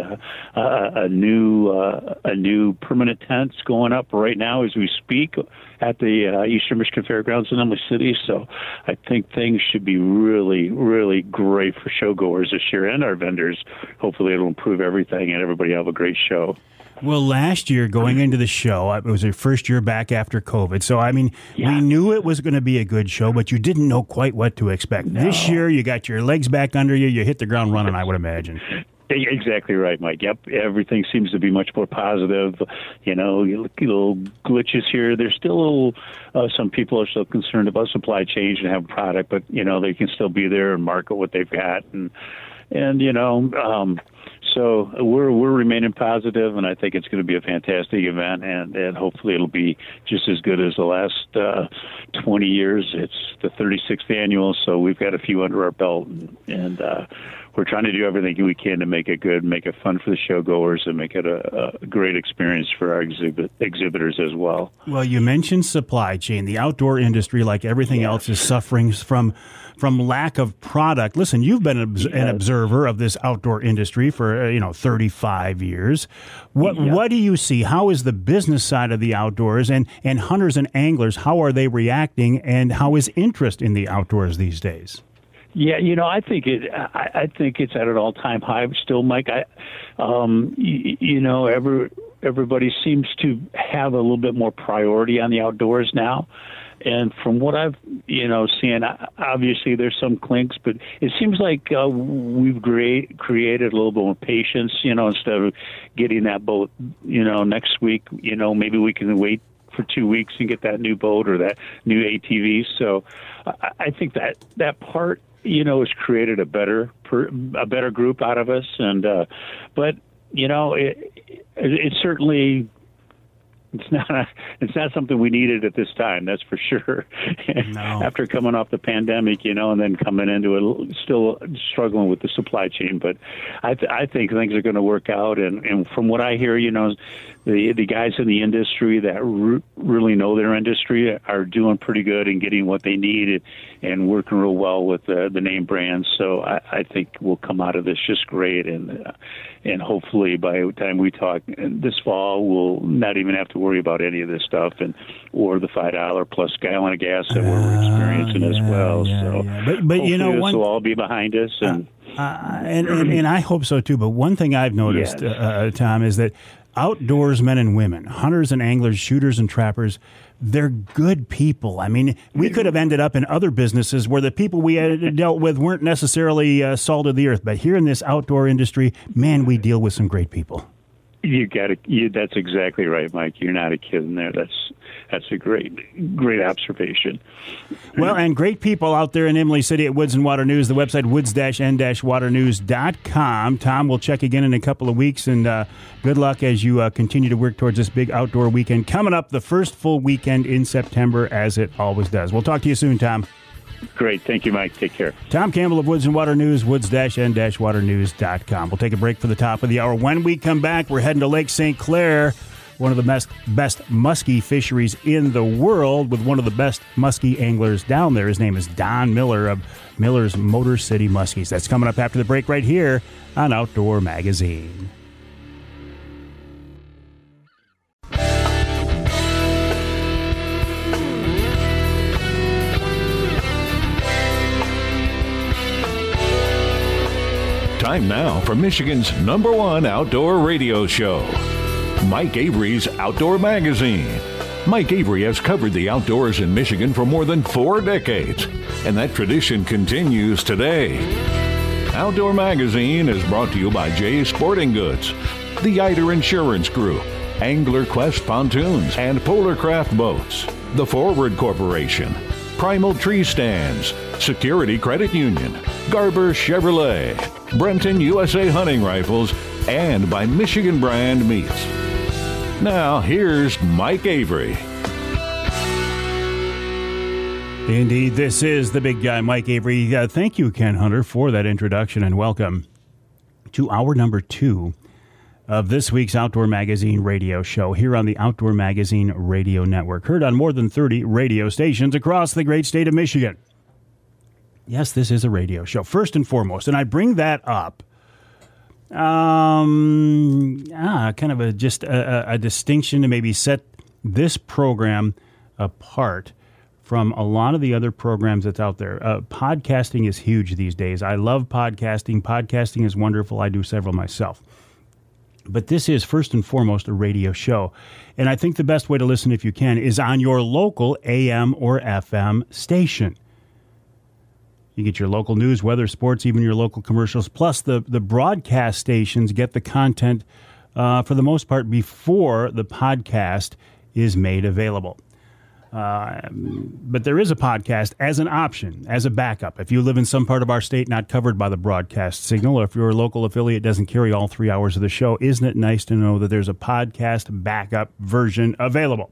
D: a new permanent tent's going up right now as we speak at the Eastern Michigan Fairgrounds in Imlay City. So I think things should be really, really great for showgoers this year and our vendors. Hopefully it'll improve everything and everybody have a great show.
B: Well, last year, going into the show, it was your first year back after COVID. So, I mean, we knew it was going to be a good show, but you didn't know quite what to expect. No. This year, you got your legs back under you. You hit the ground running, I would imagine.
D: Exactly right, Mike. Yep, everything seems to be much more positive. You know, little glitches here. There's still some people are still concerned about supply chain and have product, but, you know, they can still be there and market what they've got. And you know, so we're remaining positive, and I think it's going to be a fantastic event, and hopefully it'll be just as good as the last 20 years. It's the 36th annual, so we've got a few under our belt, and we're trying to do everything we can to make it good, make it fun for the showgoers, and make it a great experience for our exhibitors as well.
B: Well, you mentioned supply chain. The outdoor industry, like everything else, is suffering from lack of product. Listen, you've been an observer of this outdoor industry for 35 years. What do you see? How is the business side of the outdoors, and hunters and anglers, how are they reacting, and how is interest in the outdoors these days?
D: Yeah, I think it's at an all-time high still, Mike. Everybody seems to have a little bit more priority on the outdoors now. And from what I've, seen, obviously there's some clinks, but it seems like we've created a little bit more patience, instead of getting that boat, next week, maybe we can wait for 2 weeks and get that new boat or that new ATV. So I think that part, has created a better group out of us. And, but, it certainly, it's not something we needed at this time. That's for sure. No. After coming off the pandemic, and then coming into it, still struggling with the supply chain. But I think things are going to work out. And from what I hear, the guys in the industry that really know their industry are doing pretty good and getting what they need and working real well with the name brands. So I think we'll come out of this just great. And hopefully by the time we talk this fall, we'll not even have to worry about any of this stuff or the $5 plus gallon of gas that we're experiencing as well. But
B: this
D: will all be behind us. And
B: I hope so too. But one thing I've noticed, Tom, is that outdoors men and women, hunters and anglers, shooters and trappers, they're good people. I mean, we could have ended up in other businesses where the people we had dealt with weren't necessarily salt of the earth. But here in this outdoor industry, man, we deal with some great people.
D: That's exactly right, Mike. You're not a kid in there. That's a great observation.
B: Well, and great people out there in Imlay City at Woods-n-Watermews. The website woods-n-waternews.com. Tom, we'll check again in a couple of weeks, and good luck as you continue to work towards this big outdoor weekend coming up, the first full weekend in September, as it always does. We'll talk to you soon, Tom.
D: Great. Thank you, Mike. Take care.
B: Tom Campbell of Woods-n-Watermews, woods-n-waternews.com. We'll take a break for the top of the hour. When we come back, we're heading to Lake St. Clair, one of the best muskie fisheries in the world, with one of the best muskie anglers down there. His name is Don Miller of Miller's Motor City Muskies. That's coming up after the break right here on Outdoor Magazine.
A: Time now for Michigan's #1 outdoor radio show, Mike Avery's Outdoor Magazine. Mike Avery has covered the outdoors in Michigan for more than 4 decades, and that tradition continues today. Outdoor Magazine is brought to you by Jay's Sporting Goods, the Eider Insurance Group, Angler Quest Pontoons and Polar Craft Boats, the Forward Corporation, Primal Tree Stands, Security Credit Union, Garber Chevrolet, Brenton USA Hunting Rifles, and by Michigan Brand Meats. Now, here's Mike Avery.
B: Indeed, this is the big guy, Mike Avery. Thank you, Ken Hunter, for that introduction, and welcome to hour number 2 of this week's Outdoor Magazine radio show here on the Outdoor Magazine Radio Network, heard on more than 30 radio stations across the great state of Michigan. Yes, this is a radio show, first and foremost, and I bring that up kind of a distinction to maybe set this program apart from a lot of the other programs that's out there. Podcasting is huge these days. I love podcasting. Podcasting is wonderful. I do several myself. But this is first and foremost a radio show. And I think the best way to listen, if you can, is on your local AM or FM station. You get your local news, weather, sports, even your local commercials. Plus, the broadcast stations get the content, for the most part, before the podcast is made available. But there is a podcast as an option, as a backup. If you live in some part of our state not covered by the broadcast signal, or if your local affiliate doesn't carry all 3 hours of the show, isn't it nice to know that there's a podcast backup version available?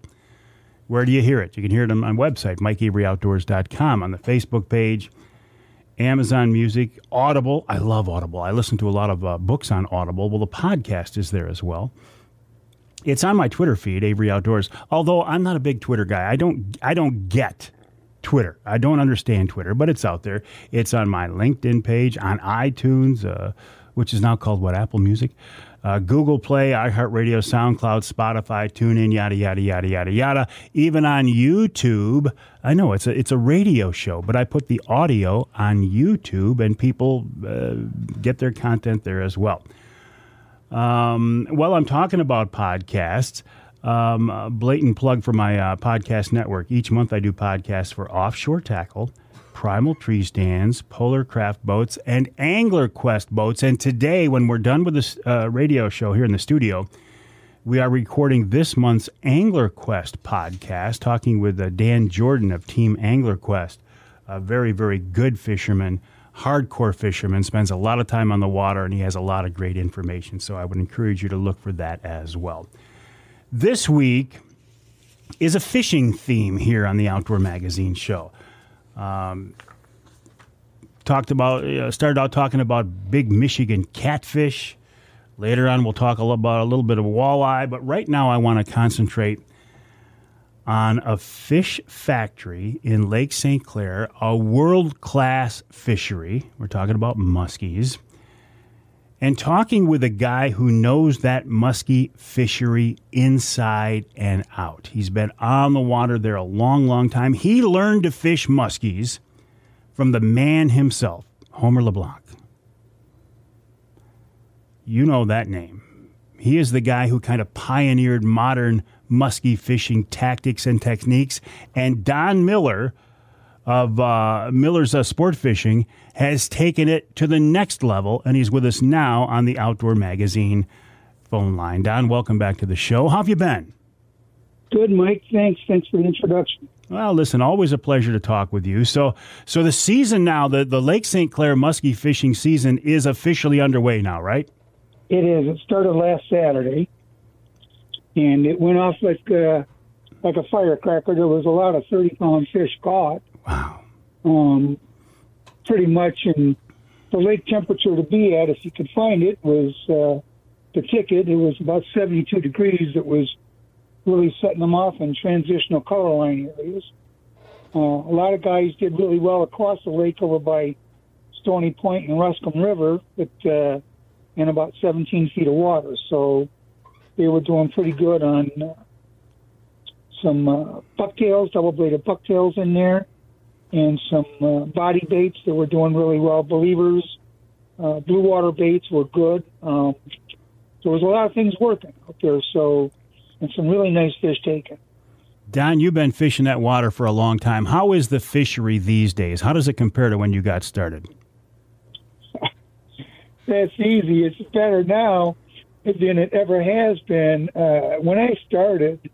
B: Where do you hear it? You can hear it on my website, MikeAveryOutdoors.com, on the Facebook page, Amazon Music, Audible. I love Audible. I listen to a lot of books on Audible. Well, the podcast is there as well. It's on my Twitter feed, Avery Outdoors, although I'm not a big Twitter guy. I don't get Twitter. I don't understand Twitter, but it's out there. It's on my LinkedIn page, on iTunes, which is now called, Apple Music, Google Play, iHeartRadio, SoundCloud, Spotify, TuneIn, yada, yada, yada, yada, yada. Even on YouTube. I know it's a radio show, but I put the audio on YouTube, and people get their content there as well. Well, I'm talking about podcasts. Blatant plug for my podcast network. Each month I do podcasts for Offshore Tackle, Primal Tree Stands, Polar Craft Boats, and Angler Quest Boats. And today, when we're done with this radio show here in the studio, we are recording this month's Angler Quest podcast, talking with Dan Jordan of Team Angler Quest, a very, very good fisherman. Hardcore fisherman, spends a lot of time on the water, and he has a lot of great information. So I would encourage you to look for that as well. This week is a fishing theme here on the Outdoor Magazine show. Started out talking about big Michigan catfish. Later on, we'll talk about a little bit of walleye. But right now, I want to concentrate on a fish factory in Lake St. Clair, a world-class fishery. We're talking about muskies. And talking with a guy who knows that muskie fishery inside and out. He's been on the water there a long, long time. He learned to fish muskies from the man himself, Homer LeBlanc. You know that name. He is the guy who kind of pioneered modern muskie fishing tactics and techniques. And Don Miller of Miller's Sport Fishing has taken it to the next level, and he's with us now on the Outdoor Magazine phone line. Don, welcome back to the show. How have you been?
E: Good, Mike. Thanks for the introduction.
B: Well, listen, always a pleasure to talk with you. So the season now, the Lake St. Clair muskie fishing season is officially underway now, right?
E: It is. It started last Saturday, and it went off like a firecracker. There was a lot of 30-pound fish caught.
B: Wow.
E: Pretty much, and the lake temperature to be at, if you could find it, was the ticket. It was about 72 degrees. It was really setting them off in transitional color line areas. A lot of guys did really well across the lake over by Stony Point and Ruscombe River, but in about 17 feet of water. So they were doing pretty good on some bucktails, double-bladed bucktails in there, and some body baits that were doing really well. Believers, blue water baits were good. There was a lot of things working out there, so, and some really nice fish taken.
B: Don, you've been fishing that water for a long time. How is the fishery these days? How does it compare to when you got started?
E: That's easy. It's better now than it ever has been. When I started,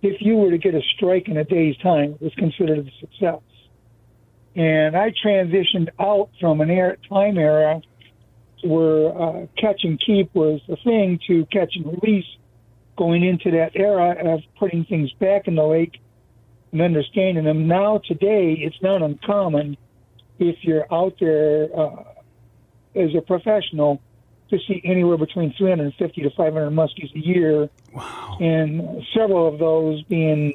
E: if you were to get a strike in a day's time, it was considered a success. And I transitioned out from an time era where catch and keep was the thing to catch and release, going into that era of putting things back in the lake and understanding them. Now, today, it's not uncommon if you're out there as a professional to see anywhere between 350 to 500 muskies a year.
B: Wow.
E: And several of those being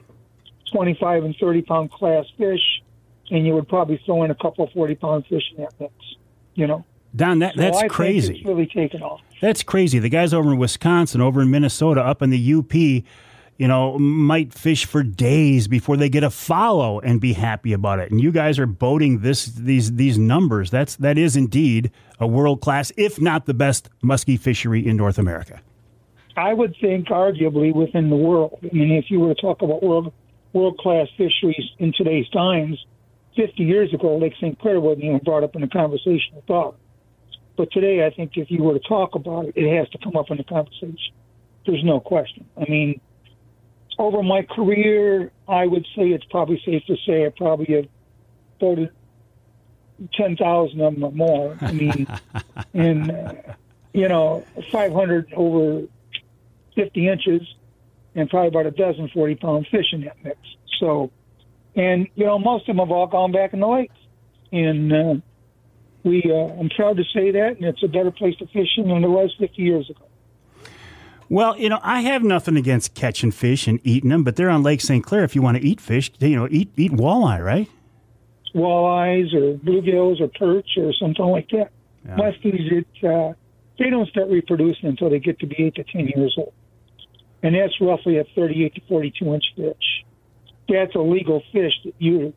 E: 25 and 30 pound class fish, and you would probably throw in a couple of 40 pound fish in that mix,
B: Don, that's crazy.
E: It's really taken off.
B: That's crazy. The guys over in Wisconsin, over in Minnesota, up in the UP, might fish for days before they get a follow and be happy about it. And you guys are boating these numbers. That is indeed a world class, if not the best, muskie fishery in North America.
E: I would think arguably within the world. I mean, if you were to talk about world class fisheries in today's times, 50 years ago, Lake St. Clair wasn't even brought up in the conversation at all. But today, I think if you were to talk about it, it has to come up in the conversation. There's no question. I mean, over my career, I would say it's probably safe to say I probably have boated 10,000 of them or more. I mean, and, 500 over 50 inches and probably about a dozen 40-pound fish in that mix. So, and, most of them have all gone back in the lakes. And I'm proud to say that, and it's a better place to fish in than it was 50 years ago.
B: Well, I have nothing against catching fish and eating them, but they're on Lake St. Clair. If you want to eat fish, eat walleye, right?
E: Walleyes or bluegills or perch or something like that.
B: Yeah.
E: Muskies, they don't start reproducing until they get to be 8 to 10 years old. And that's roughly a 38 to 42-inch fish. That's a legal fish that you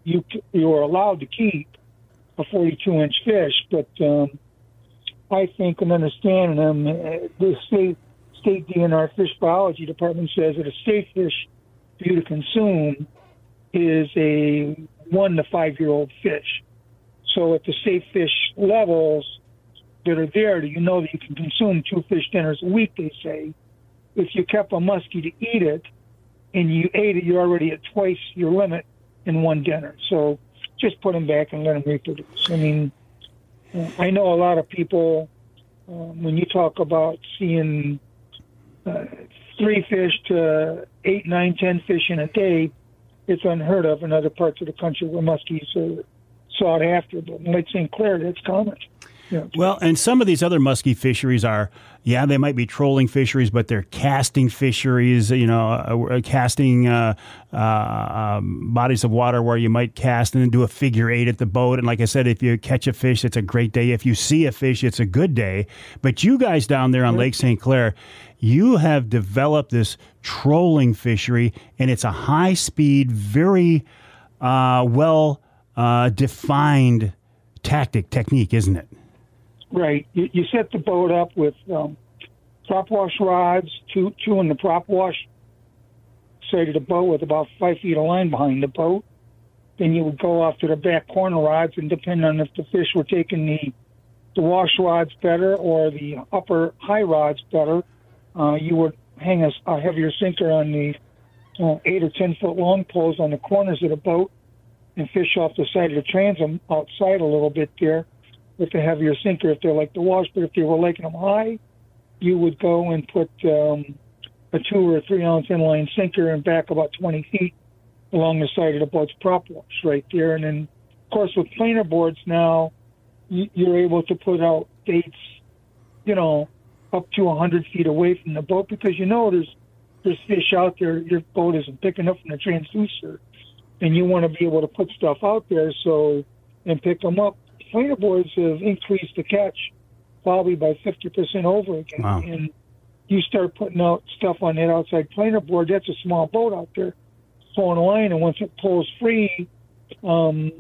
E: are allowed to keep, a 42-inch fish. But I think in understanding them, the state DNR fish biology department says that a safe fish for you to consume is a 1 to 5 year old fish. So at the safe fish levels that are there, you know that you can consume 2 fish dinners a week, they say. If you kept a muskie to eat it and you ate it, you're already at twice your limit in one dinner. So just put them back and let them reproduce. I mean, I know a lot of people, when you talk about seeing 3 fish to 8, 9, 10 fish in a day, it's unheard of in other parts of the country where muskies are sought after. But in Lake St. Clair, that's common. Yeah.
B: Well, and some of these other muskie fisheries are, they might be trolling fisheries, but they're casting fisheries, casting bodies of water where you might cast and then do a figure 8 at the boat. And like I said, if you catch a fish, it's a great day. If you see a fish, it's a good day. But you guys down there on Lake St. Clair, you have developed this trolling fishery, and it's a high-speed, very well-defined technique, isn't it?
E: Right. You set the boat up with prop wash rods, two in the prop wash side of the boat with about 5 feet of line behind the boat. Then you would go off to the back corner rods, and depending on if the fish were taking the wash rods better or the upper high rods better, you would hang a heavier sinker on the 8 or 10 foot long poles on the corners of the boat and fish off the side of the transom outside a little bit there with the heavier sinker if they're like the wash. But if they were liking them high, you would go and put a 2 or 3 ounce inline sinker and back about 20 feet along the side of the boat's prop wash right there. And then, of course, with planer boards now, you're able to put out baits, up to 100 feet away from the boat because there's fish out there your boat isn't picking up from the transducer, and you want to be able to put stuff out there and pick them up. Planer boards have increased the catch probably by 50% over again.
B: Wow.
E: And you start putting out stuff on that outside planer board, that's a small boat out there pulling a line, and once it pulls free, the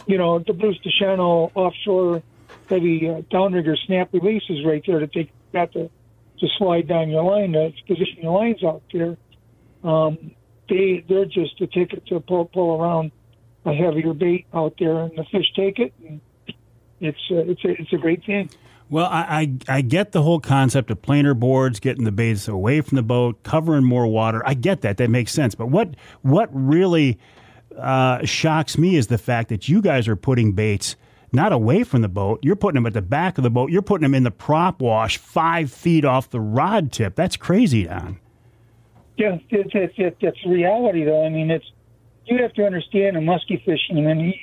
E: Bruce DeShano offshore heavy downrigger snap releases right there that they got to slide down your line, to position your lines out there. They're just a ticket to pull around a heavier bait out there, and the fish take it. And it's a great thing.
B: Well, I get the whole concept of planer boards, getting the baits away from the boat, covering more water. I get that. That makes sense. But what really shocks me is the fact that you guys are putting baits not away from the boat. You're putting them at the back of the boat. You're putting them in the prop wash 5 feet off the rod tip. That's crazy, Don.
E: Yeah, that's reality, though. I mean, you have to understand in muskie fishing, and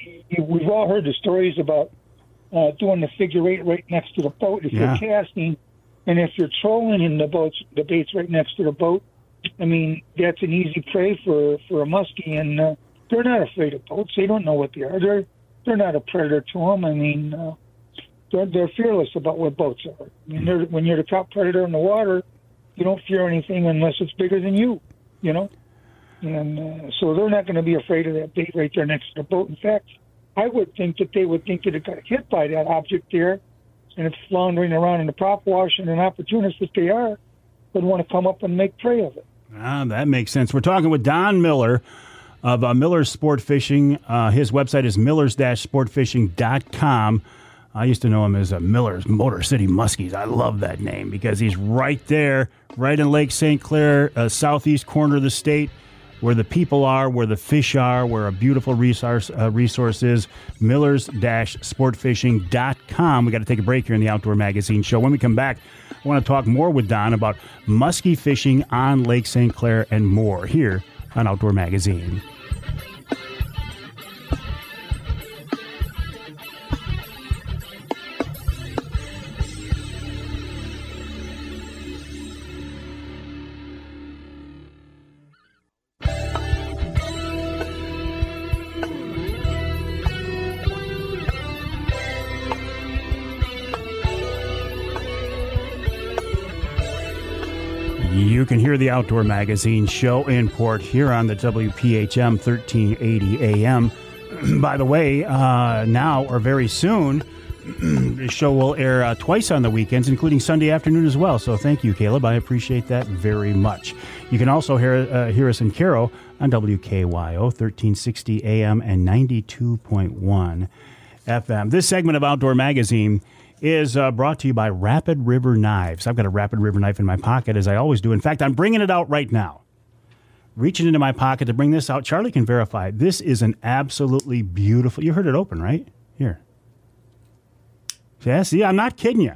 E: we've all heard the stories about doing the figure eight right next to the boat if you're casting, and if you're trolling in the bait's right next to the boat. I mean, that's an easy prey for a muskie, and they're not afraid of boats. They don't know what they are. They're not a predator to them. I mean, they're fearless about what boats are. I mean, when you're the top predator in the water, you don't fear anything unless it's bigger than you, you know? And so they're not going to be afraid of that bait right there next to the boat. In fact, I would think that they would think that it got hit by that object there, and it's floundering around in the prop wash, and an opportunist that they are would want to come up and make prey of it.
B: That makes sense. We're talking with Don Miller of Miller's Sport Fishing. His website is millers-sportfishing.com. I used to know him as Miller's Motor City Muskies. I love that name because he's right there, right in Lake St. Clair, southeast corner of the state, where the people are, where the fish are, where a beautiful resource is. Millers-sportfishing.com. We got to take a break here in the Outdoor Magazine Show. When we come back, I want to talk more with Don about muskie fishing on Lake St. Clair and more here on Outdoor Magazine. You can hear the Outdoor Magazine Show in Port Huron, the WPHM 1380 AM. By the way, now or very soon, the show will air twice on the weekends, including Sunday afternoon as well. So thank you, Caleb. I appreciate that very much. You can also hear us in Caro on WKYO 1360 AM and 92.1 FM. This segment of Outdoor Magazine is brought to you by Rapid River Knives. I've got a Rapid River knife in my pocket, as I always do. In fact, I'm bringing it out right now. Reaching into my pocket to bring this out. Charlie can verify. This is an absolutely beautiful... You heard it open, right? Here. Yeah, see, I'm not kidding you.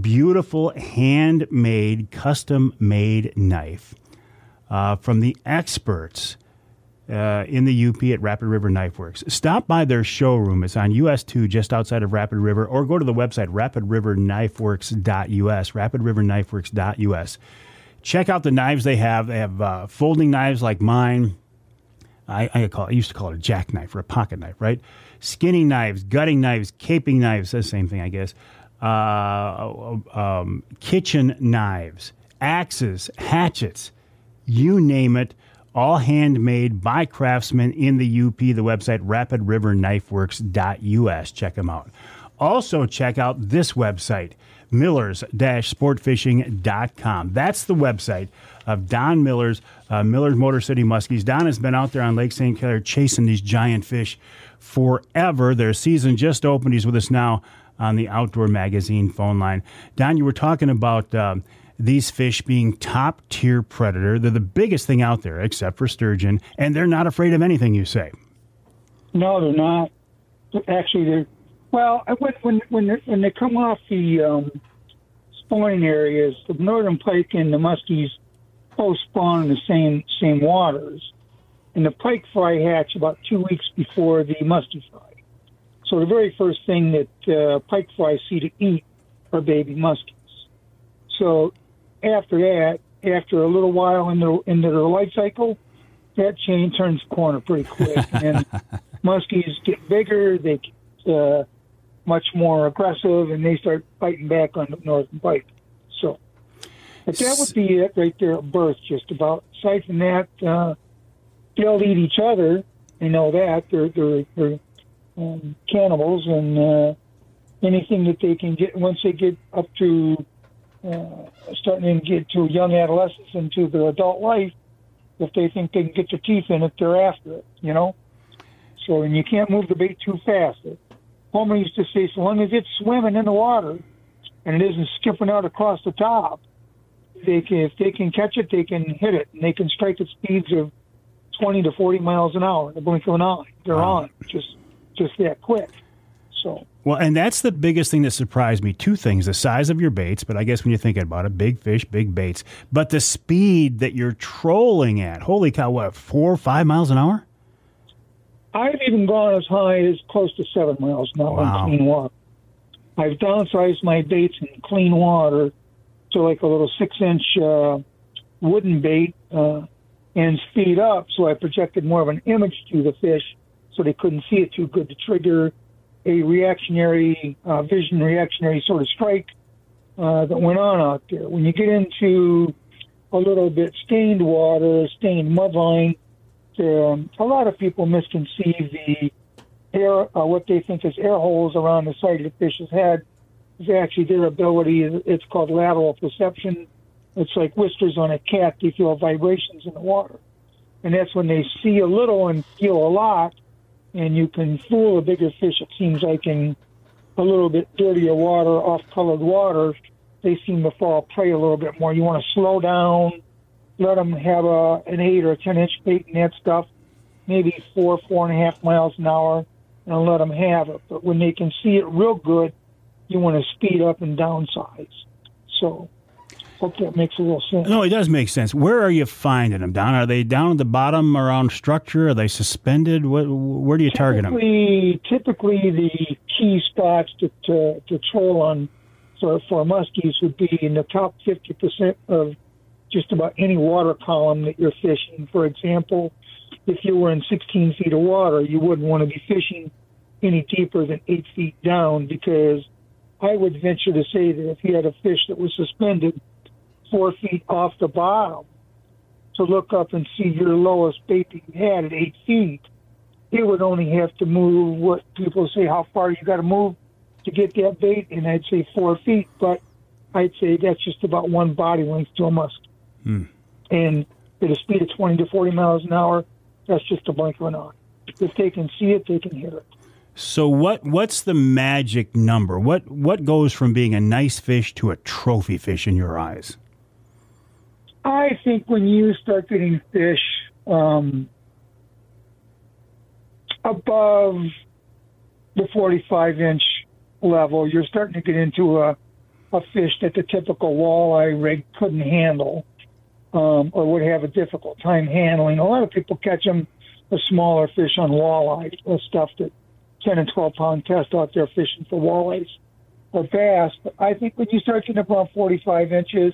B: Beautiful, handmade, custom-made knife from the experts in the UP at Rapid River Knifeworks. Stop by their showroom. It's on US 2, just outside of Rapid River, or go to the website, rapidriverknifeworks.us, rapidriverknifeworks.us. Check out the knives they have. They have folding knives like mine. I used to call it a jackknife or a pocket knife, right? Skinning knives, gutting knives, caping knives, the same thing, I guess. Kitchen knives, axes, hatchets, you name it. All handmade by craftsmen in the UP. The website, rapidriverknifeworks.us. Check them out. Also, check out this website, millers-sportfishing.com. That's the website of Don Miller's Motor City Muskies. Don has been out there on Lake St. Clair chasing these giant fish forever. Their season just opened. He's with us now on the Outdoor Magazine phone line. Don, you were talking about... these fish being top-tier predator. They're the biggest thing out there, except for sturgeon, and they're not afraid of anything, you say.
E: No, they're not. Actually, they're... Well, when they come off the spawning areas, the northern pike and the muskies both spawn in the same waters, and the pike fry hatch about 2 weeks before the muskie fry. So the very first thing that pike fry see to eat are baby muskies. So after that, after a little while into their life cycle, that chain turns the corner pretty quick. And muskies get bigger, they get much more aggressive, and they start biting back on the northern pike. So but that would be it right there at birth, just about. Aside from that, they'll eat each other. You know that. They're cannibals, and anything that they can get, once they get up to starting to get to young adolescence into their adult life, if they think they can get their teeth in it, they're after it, you know? So, and you can't move the bait too fast. Homer used to say, so long as it's swimming in the water and it isn't skipping out across the top, if they can catch it, they can hit it, and they can strike at speeds of 20 to 40 miles an hour in the blink of an eye. They're on just that quick. So.
B: Well, and that's the biggest thing that surprised me. Two things: the size of your baits, but I guess when you're thinking about it, big fish, big baits. But the speed that you're trolling at. Holy cow, what, 4 or 5 miles an hour?
E: I've even gone as high as close to 7 miles an hour in clean water. I've downsized my baits in clean water to like a little 6-inch wooden bait and speed up, so I projected more of an image to the fish so they couldn't see it too good to trigger a reactionary, vision reactionary sort of strike that went on out there. When you get into a little bit stained water, stained mudline, a lot of people misconceive the air, what they think is air holes around the side of the fish's head is actually their ability. It's called lateral perception. It's like whiskers on a cat. They feel vibrations in the water. And that's when they see a little and feel a lot, and you can fool a bigger fish, it seems like, in a little bit dirtier water, off-colored water. They seem to fall prey a little bit more. You want to slow down, let them have an 8 or 10-inch bait and that stuff, maybe 4.5 miles an hour, and let them have it. But when they can see it real good, you want to speed up and downsize. So hope that makes a little sense.
B: No, it does make sense. Where are you finding them? Are they down at the bottom around structure? Are they suspended? Where do you target them?
E: Typically, the key spots to troll on for muskies would be in the top 50% of just about any water column that you're fishing. For example, if you were in 16 feet of water, you wouldn't want to be fishing any deeper than 8 feet down, because I would venture to say that if you had a fish that was suspended 4 feet off the bottom, to look up and see your lowest bait that you had at 8 feet, it would only have to move what people say, how far you got to move to get that bait, and I'd say 4 feet, but I'd say that's just about one body length to a muskie. And at a speed of 20 to 40 miles an hour, that's just a blink of an eye. If they can see it, they can hear it.
B: So what's the magic number? What goes from being a nice fish to a trophy fish in your eyes?
E: I think when you start getting fish above the 45-inch level, you're starting to get into a fish that the typical walleye rig couldn't handle, or would have a difficult time handling. A lot of people catch them, a smaller fish on walleye, stuff that 10 and 12 pound test out there fishing for walleyes or bass. But I think when you start getting up around 45 inches,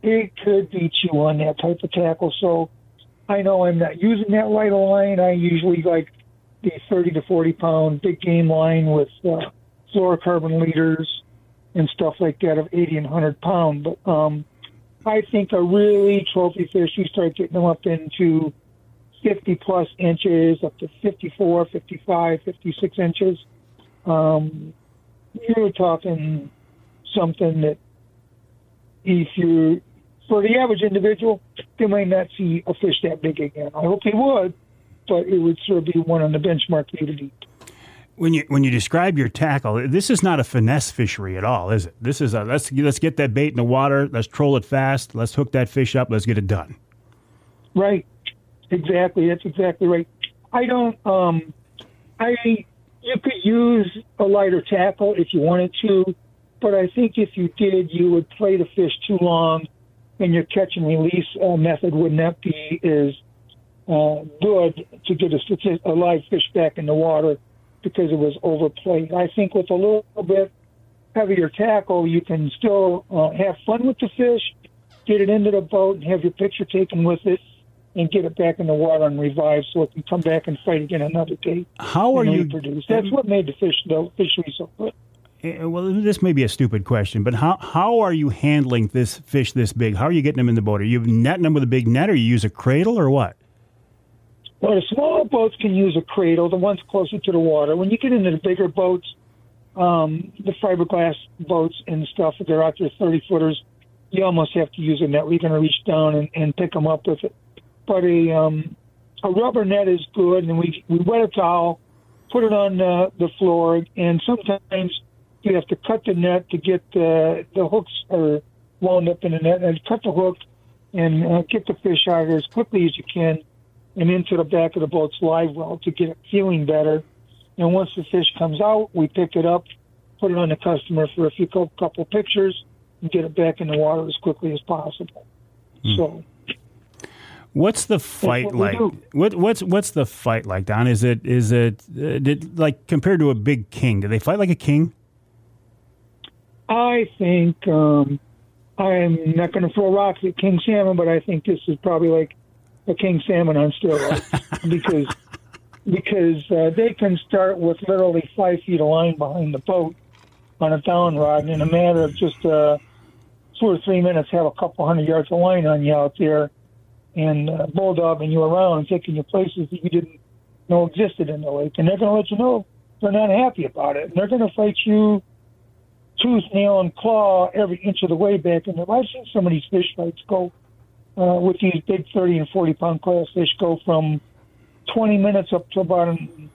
E: it could beat you on that type of tackle. So I know I'm not using that lighter line. I usually like the 30 to 40 pound big game line with fluorocarbon leaders and stuff like that of 80 and 100 pound. But I think a really trophy fish, you start getting them up into 50 plus inches, up to 54, 55, 56 inches. You're talking something that if you, for the average individual, they might not see a fish that big again. I hope they would, but it would sort of be one on the benchmark for you to eat.
B: When you describe your tackle, this is not a finesse fishery at all, is it? This is let's get that bait in the water, let's troll it fast, let's hook that fish up, let's get it done.
E: Right. Exactly. That's exactly right. I don't, you could use a lighter tackle if you wanted to, but I think if you did, you would play the fish too long, and your catch and release method would not be as good to get a live fish back in the water because it was overplayed. I think with a little bit heavier tackle, you can still have fun with the fish, get it into the boat, and have your picture taken with it, and get it back in the water and revive so it can come back and fight again another day.
B: How are you?
E: Reproduce. That's what made the fishery so good.
B: Well, this may be a stupid question, but how are you handling this fish this big? How are you getting them in the boat? Are you netting them with a big net, or you use a cradle, or what?
E: Well, the smaller boats can use a cradle, the ones closer to the water. When you get into the bigger boats, the fiberglass boats and stuff, if they're out there 30-footers, you almost have to use a net. We're going to reach down and pick them up with it. But a rubber net is good, and we wet a towel, put it on the floor, and sometimes you have to cut the net to get the hooks are wound up in the net, and cut the hook and get the fish out of there as quickly as you can and into the back of the boat's live well to get it feeling better. And once the fish comes out, we pick it up, put it on the customer for a couple pictures, and get it back in the water as quickly as possible. So,
B: what's the fight like? What's the fight like, Don? Is it like compared to a big king? Do they fight like a king?
E: I think I'm not going to throw rocks at king salmon, but I think this is probably like a king salmon on steroids because they can start with literally 5 feet of line behind the boat on a down rod, and in a matter of just 2 or 3 minutes, have a couple hundred yards of line on you out there, and bulldogging you around and taking you places that you didn't know existed in the lake. And they're going to let you know they're not happy about it, and they're going to fight you tooth, nail, and claw every inch of the way back in there. I've seen some of these fish fights go with these big 30 and 40-pound class fish go from 20 minutes up to about an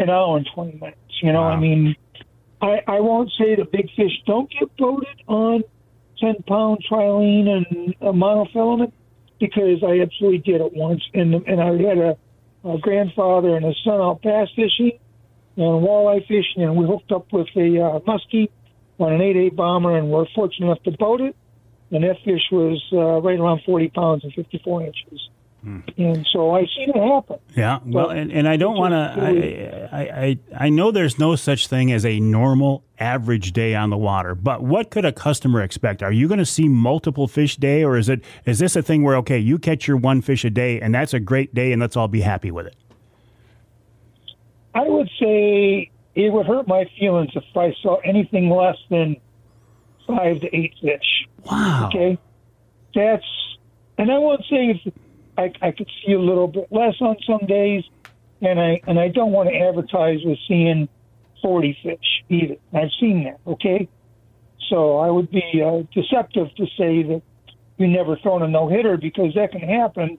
E: hour and 20 minutes. You know, wow. I mean, I won't say the big fish don't get boated on 10-pound trilene and monofilament, because I absolutely did it once. And I had a grandfather and his son out bass fishing and walleye fishing, and we hooked up with a muskie on an 8/8 bomber, and we're fortunate enough to boat it. And that fish was right around 40 pounds and 54 inches. And so I've seen it happen.
B: Yeah, well, and I don't want to. I know there's no such thing as a normal average day on the water, but what could a customer expect? Are you going to see multiple fish day, or is this a thing where, okay, you catch your one fish a day and that's a great day and let's all be happy with it?
E: I would say it would hurt my feelings if I saw anything less than 5 to 8 fish.
B: Wow.
E: Okay, and I won't say if I could see a little bit less on some days, and I don't want to advertise with seeing 40 fish either. I've seen that, okay? So I would be deceptive to say that you never thrown a no-hitter, because that can happen,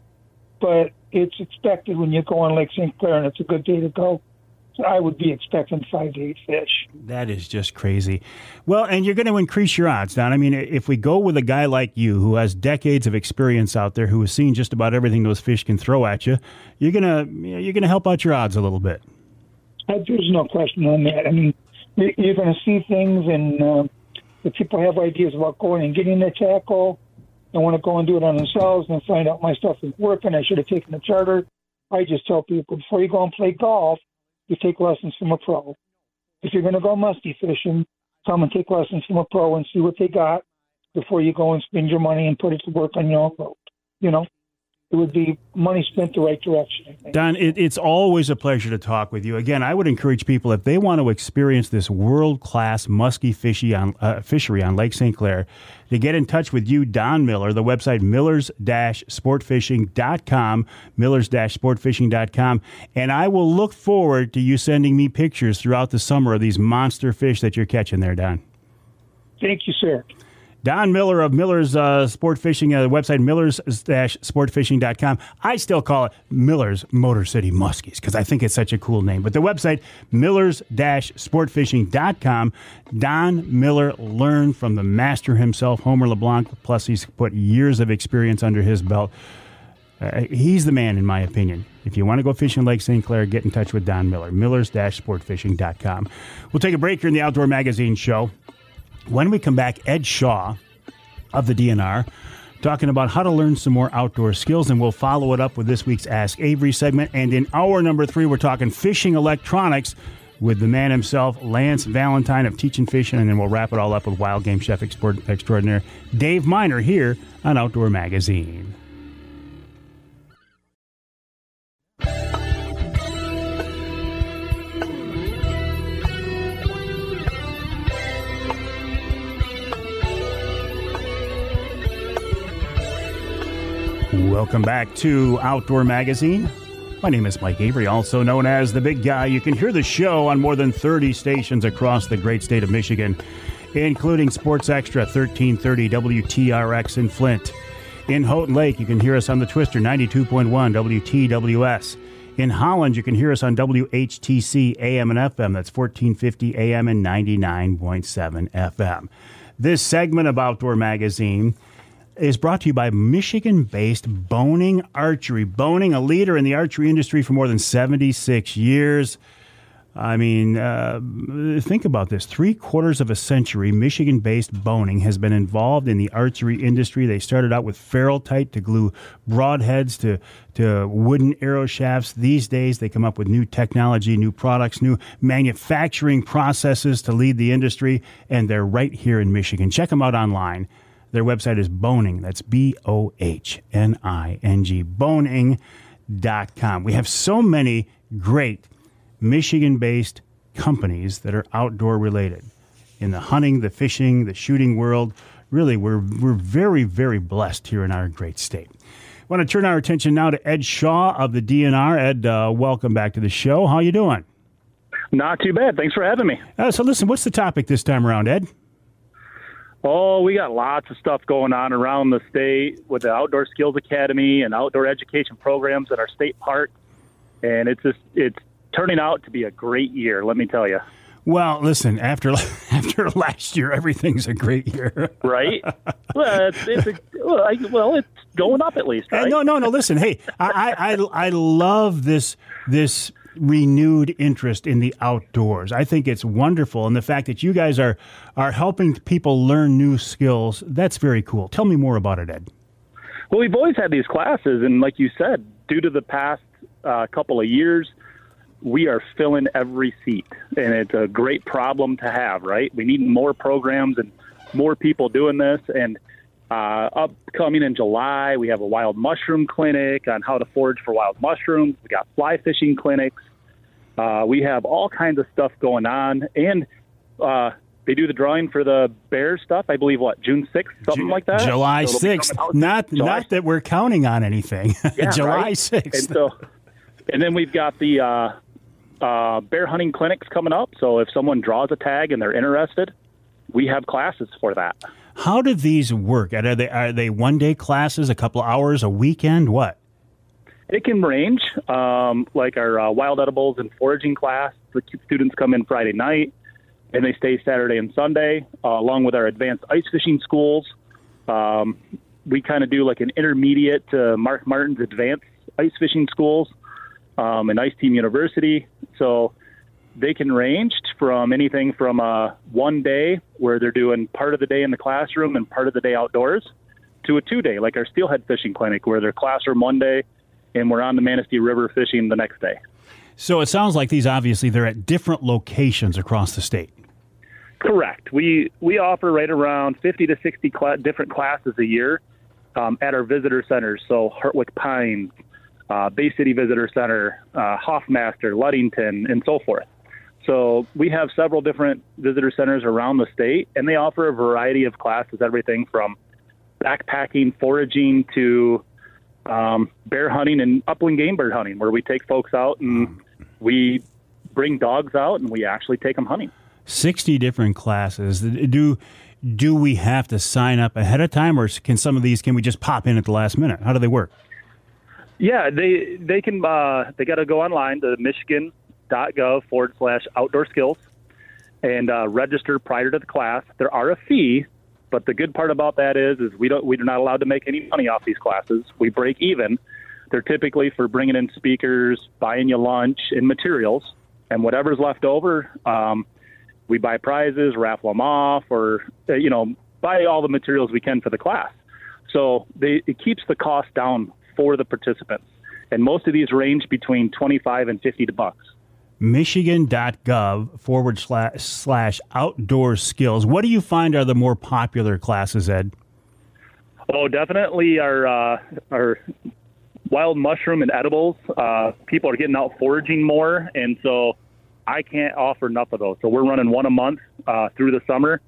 E: but it's expected when you go on Lake Sinclair and it's a good day to go. So I would be expecting 5 to 8 fish.
B: That is just crazy. Well, and you're going to increase your odds, Don. I mean, if we go with a guy like you who has decades of experience out there, who has seen just about everything those fish can throw at you, you're gonna help out your odds a little bit.
E: There's no question on that. I mean, you're going to see things, and the people have ideas about going and getting their tackle. They want to go and do it on themselves and find out my stuff is working. I should have taken a charter. I just tell people, before you go and play golf, you take lessons from a pro. If you're going to go muskie fishing, come and take lessons from a pro and see what they got before you go and spend your money and put it to work on your own boat. You know, it would be money spent the right direction, I think.
B: Don, it's always a pleasure to talk with you. Again, I would encourage people, if they want to experience this world-class muskie fishery on Lake St. Clair, to get in touch with you, Don Miller. The website, millers-sportfishing.com, millers-sportfishing.com. And I will look forward to you sending me pictures throughout the summer of these monster fish that you're catching there, Don.
E: Thank you, sir.
B: Don Miller of Miller's Sport Fishing, the website millers-sportfishing.com. I still call it Miller's Motor City Muskies because I think it's such a cool name. But the website, millers-sportfishing.com. Don Miller learned from the master himself, Homer LeBlanc, plus he's put years of experience under his belt. He's the man, in my opinion. If you want to go fishing Lake St. Clair, get in touch with Don Miller, millers-sportfishing.com. We'll take a break here in the Outdoor Magazine show. When we come back, Ed Shaw of the DNR talking about how to learn some more outdoor skills, and we'll follow it up with this week's Ask Avery segment. And in hour number 3, we're talking fishing electronics with the man himself, Lance Valentine of Teachin Fishin', and then we'll wrap it all up with wild game chef extraordinaire Dave Minar here on Outdoor Magazine. Welcome back to Outdoor Magazine. My name is Mike Avery, also known as The Big Guy. You can hear the show on more than 30 stations across the great state of Michigan, including Sports Extra 1330 WTRX in Flint. In Houghton Lake, you can hear us on the Twister 92.1 WTWS. In Holland, you can hear us on WHTC AM and FM. That's 1450 AM and 99.7 FM. This segment of Outdoor Magazine is brought to you by Michigan-based Boning Archery. Boning, a leader in the archery industry for more than 76 years. I mean, think about this. 3/4 of a century, Michigan-based Boning has been involved in the archery industry. They started out with Ferrule-Tite to glue broadheads to wooden arrow shafts. These days, they come up with new technology, new products, new manufacturing processes to lead the industry, and they're right here in Michigan. Check them out online. Their website is Boning. That's BOHNING, boning.com. We have so many great Michigan-based companies that are outdoor related in the hunting, the fishing, the shooting world. Really, we're very, very blessed here in our great state. I want to turn our attention now to Ed Shaw of the DNR. Ed, welcome back to the show. How you doing?
F: Not too bad. Thanks for having me.
B: So listen, what's the topic this time around, Ed?
F: Oh, we got lots of stuff going on around the state with the Outdoor Skills Academy and outdoor education programs at our state park. And it's turning out to be a great year, let me tell you.
B: Well, listen, after last year, everything's a great year.
F: Right? Well, it's going up at least, right?
B: No. Listen, hey, I love this renewed interest in the outdoors. I think it's wonderful. And the fact that you guys are helping people learn new skills, that's very cool. Tell me more about it, Ed.
F: Well, we've always had these classes. And like you said, due to the past couple of years, we are filling every seat, and it's a great problem to have, right? We need more programs and more people doing this. And upcoming in July, we have a wild mushroom clinic on how to forage for wild mushrooms. We got fly fishing clinics. We have all kinds of stuff going on. And they do the drawing for the bear stuff, I believe, June 6th, something like that?
B: July 6th. Not that we're counting on anything.
F: Yeah,
B: July
F: right?
B: 6th.
F: And then we've got the bear hunting clinics coming up. So if someone draws a tag and they're interested, we have classes for that.
B: How do these work? Are they one-day classes, a couple of hours, a weekend? What?
F: It can range. Like our wild edibles and foraging class, the students come in Friday night, and they stay Saturday and Sunday, along with our advanced ice fishing schools. We kind of do like an intermediate to Mark Martin's advanced ice fishing schools. And Ice Team University. So they can range from anything from one day where they're doing part of the day in the classroom and part of the day outdoors to a 2-day, like our steelhead fishing clinic, where they're classroom one day and we're on the Manistee River fishing the next day.
B: So it sounds like these, obviously, they're at different locations across the state.
F: Correct. We offer right around 50 to 60 different classes a year at our visitor centers. So Hartwick Pines, Bay City Visitor Center, Hoffmaster, Ludington, and so forth. So we have several different visitor centers around the state, and they offer a variety of classes, everything from backpacking, foraging, to bear hunting and upland game bird hunting, where we take folks out and we bring dogs out and we actually take them hunting. 60
B: different classes. Do we have to sign up ahead of time, or can we just pop in at the last minute? How do they work?
F: Yeah, they can. They got to go online to michigan.gov/outdoor skills and register prior to the class. There are a fee, but the good part about that is we're not allowed to make any money off these classes. We break even. They're typically for bringing in speakers, buying you lunch and materials, and whatever's left over, we buy prizes, raffle them off, or buy all the materials we can for the class. So it keeps the cost down for the participants. And most of these range between $25 and $50.
B: Michigan.gov/outdoor skills. What do you find are the more popular classes, Ed?
F: Oh, definitely our wild mushroom and edibles. People are getting out foraging more, and so I can't offer enough of those. So we're running one a month through the summer,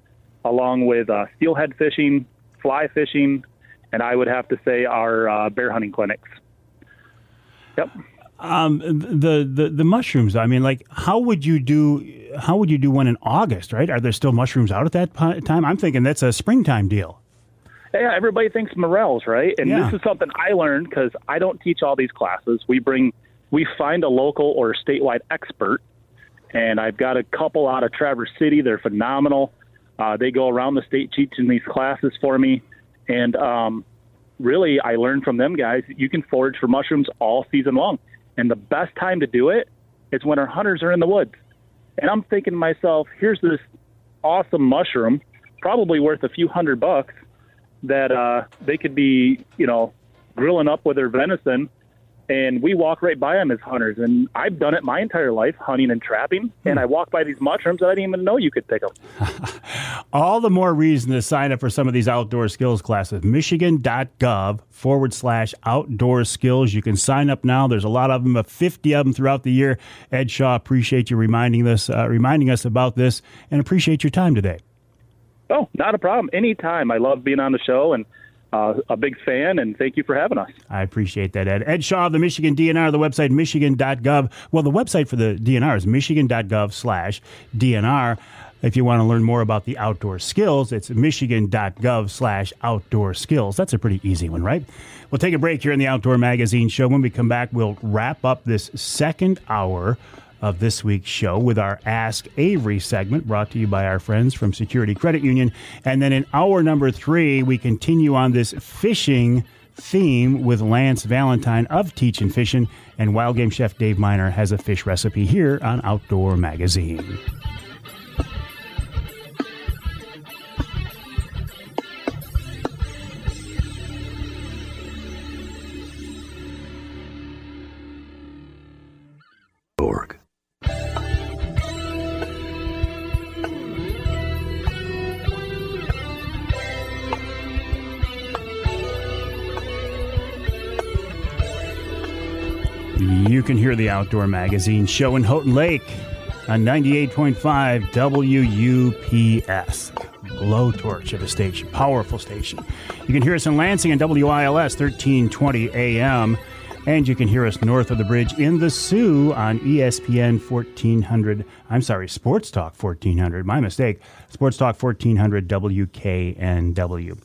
F: along with steelhead fishing, fly fishing, and I would have to say our bear hunting clinics. Yep.
B: The mushrooms. I mean, like, how would you do one in August? Right? Are there still mushrooms out at that time? I'm thinking that's a springtime deal.
F: Yeah, everybody thinks morels, right? And This is something I learned because I don't teach all these classes. We find a local or statewide expert, and I've got a couple out of Traverse City. They're phenomenal. They go around the state teaching these classes for me. And really, I learned from them guys that you can forage for mushrooms all season long. And the best time to do it is when our hunters are in the woods. And I'm thinking to myself, here's this awesome mushroom, probably worth a few $100 that they could be, grilling up with their venison. And we walk right by them as hunters. And I've done it my entire life, hunting and trapping. And I walk by these mushrooms, I didn't even know you could pick them.
B: All the more reason to sign up for some of these outdoor skills classes. Michigan.gov/outdoor skills. You can sign up now. There's a lot of them, 50 of them throughout the year. Ed Shaw, appreciate you reminding us about this, and appreciate your time today.
F: Oh, not a problem. Anytime. I love being on the show, and a big fan, and thank you for having us.
B: I appreciate that, Ed. Ed Shaw of the Michigan DNR, the website michigan.gov. Well, the website for the DNR is michigan.gov/DNR. If you want to learn more about the outdoor skills, it's michigan.gov/outdoor skills. That's a pretty easy one, right? We'll take a break here in the Outdoor Magazine Show. When we come back, we'll wrap up this second hour of this week's show with our Ask Avery segment, brought to you by our friends from Security Credit Union. And then in hour number 3, we continue on this fishing theme with Lance Valentine of Teachin Fishin, and Wild Game Chef Dave Minar has a fish recipe here on Outdoor Magazine. You can hear the Outdoor Magazine Show in Houghton Lake on 98.5 WUPS. Blowtorch of a station, powerful station. You can hear us in Lansing on WILS 1320 AM, and you can hear us north of the bridge in the Sioux on ESPN 1400. I'm sorry, Sports Talk 1400. My mistake. Sports Talk 1400 WKNW.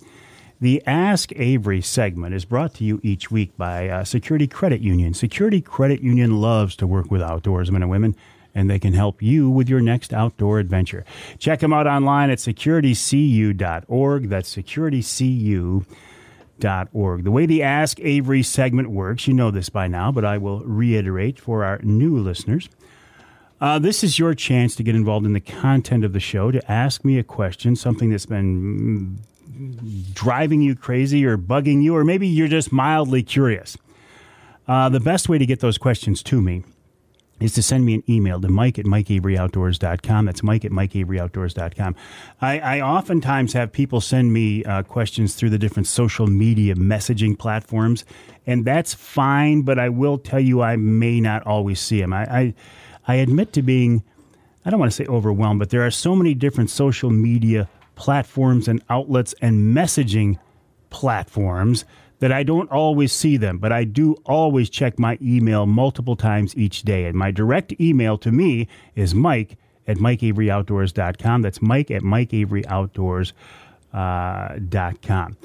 B: The Ask Avery segment is brought to you each week by Security Credit Union. Security Credit Union loves to work with outdoorsmen and women, and they can help you with your next outdoor adventure. Check them out online at securitycu.org. That's securitycu.org. The way the Ask Avery segment works, you know this by now, but I will reiterate for our new listeners. This is your chance to get involved in the content of the show, to ask me a question, something that's been driving you crazy or bugging you, or maybe you're just mildly curious. The best way to get those questions to me is to send me an email to mike@mikeaveryoutdoors.com. That's mike@mikeaveryoutdoors.com. I oftentimes have people send me questions through the different social media messaging platforms, and that's fine, but I will tell you I may not always see them. I admit to being, I don't want to say overwhelmed, but there are so many different social media platforms and outlets and messaging platforms that I don't always see them, but I do always check my email multiple times each day. And my direct email to me is mike@mikeaveryoutdoors.com. That's mike@mikeaveryoutdoors.com.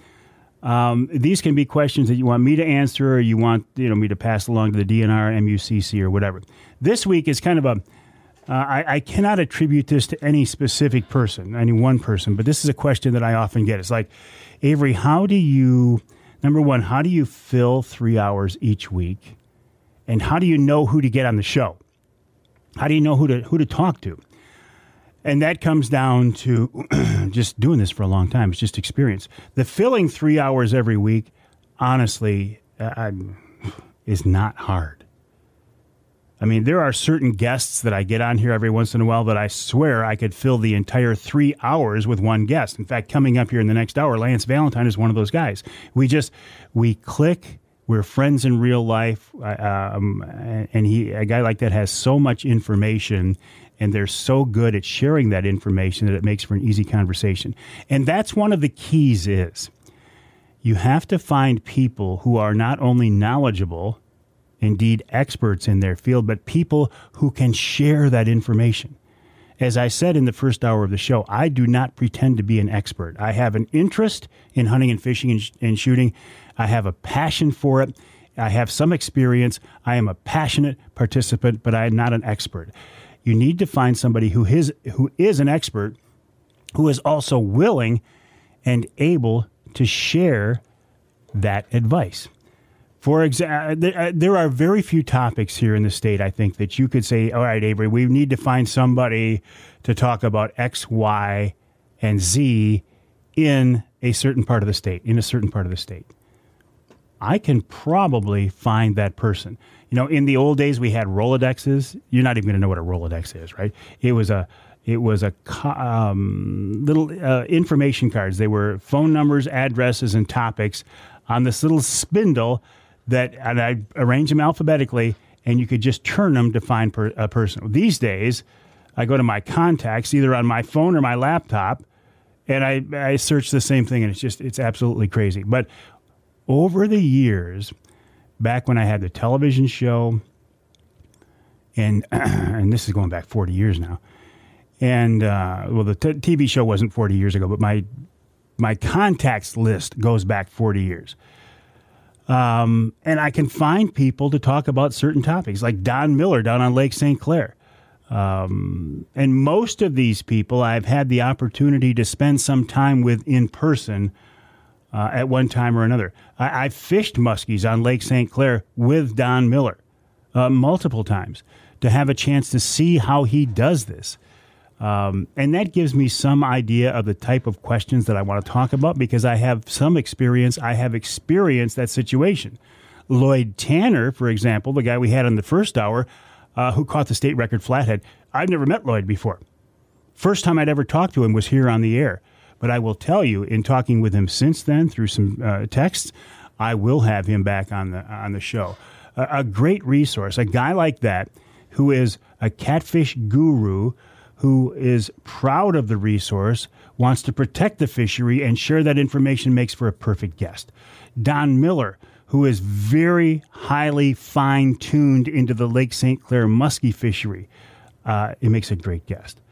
B: These can be questions that you want me to answer, or you want me to pass along to the DNR, MUCC, or whatever. This week is kind of I cannot attribute this to any specific person, any one person, but this is a question that I often get. It's like, Avery, number one, how do you fill 3 hours each week? And how do you know who to get on the show? How do you know who to talk to? And that comes down to just doing this for a long time. It's just experience. The filling 3 hours every week, honestly, is not hard. I mean, there are certain guests that I get on here every once in a while that I swear I could fill the entire 3 hours with one guest. In fact, coming up here in the next hour, Lance Valentine is one of those guys. We click. We're friends in real life. And a guy like that has so much information, and they're so good at sharing that information that it makes for an easy conversation. And that's one of the keys is you have to find people who are not only knowledgeable, indeed experts in their field, but people who can share that information. As I said in the first hour of the show, I do not pretend to be an expert. I have an interest in hunting and fishing and shooting. I have a passion for it. I have some experience. I am a passionate participant, but I am not an expert. You need to find somebody who is an expert, who is also willing and able to share that advice. For example, there are very few topics here in the state, I think, that you could say, all right, Avery, we need to find somebody to talk about X, Y, and Z in a certain part of the state, I can probably find that person. You know, in the old days, we had Rolodexes. You're not even going to know what a Rolodex is, right? It was a little information cards. They were phone numbers, addresses, and topics on this little spindle and I arranged them alphabetically, and you could just turn them to find a person. These days, I go to my contacts, either on my phone or my laptop, and I search the same thing, and it's absolutely crazy. But over the years, back when I had the television show, and this is going back 40 years now, and the TV show wasn't 40 years ago, but my contacts list goes back 40 years. And I can find people to talk about certain topics, like Don Miller down on Lake St. Clair. And most of these people I've had the opportunity to spend some time with in person at one time or another. I fished muskies on Lake St. Clair with Don Miller multiple times to have a chance to see how he does this. And that gives me some idea of the type of questions that I want to talk about because I have some experience. I have experienced that situation. Lloyd Tanner, for example, the guy we had in the first hour, who caught the state record flathead. I've never met Lloyd before. First time I'd ever talked to him was here on the air. But I will tell you, in talking with him since then through some texts, I will have him back on the show. A great resource, a guy like that who is a catfish guru, who is proud of the resource, wants to protect the fishery, and share that information makes for a perfect guest. Don Miller, who is very highly fine-tuned into the Lake St. Clair muskie fishery, it makes a great guest.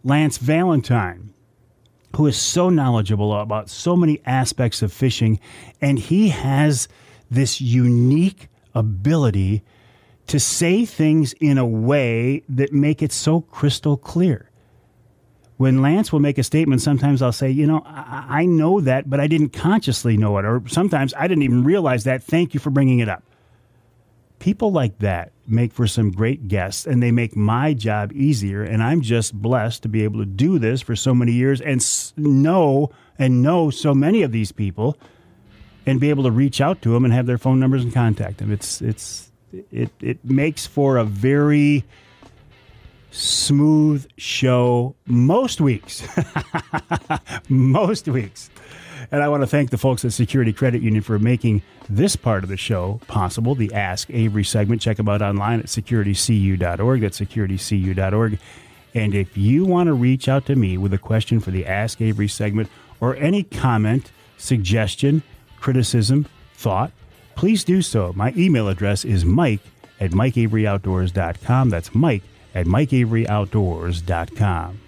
B: Lance Valentine, who is so knowledgeable about so many aspects of fishing, and he has this unique ability to say things in a way that make it so crystal clear. When Lance will make a statement, sometimes I'll say, you know, I know that, but I didn't consciously know it. Or sometimes I didn't even realize that. Thank you for bringing it up. People like that make for some great guests, and they make my job easier. And I'm just blessed to be able to do this for so many years and know so many of these people and be able to reach out to them and have their phone numbers and contact them. It makes for a very smooth show most weeks. Most weeks. And I want to thank the folks at Security Credit Union for making this part of the show possible, the Ask Avery segment. Check them out online at securitycu.org. That's securitycu.org. And if you want to reach out to me with a question for the Ask Avery segment or any comment, suggestion, criticism, thought, please do so. My email address is mike@mikeaveryoutdoors.com. That's mike@mikeaveryoutdoors.com.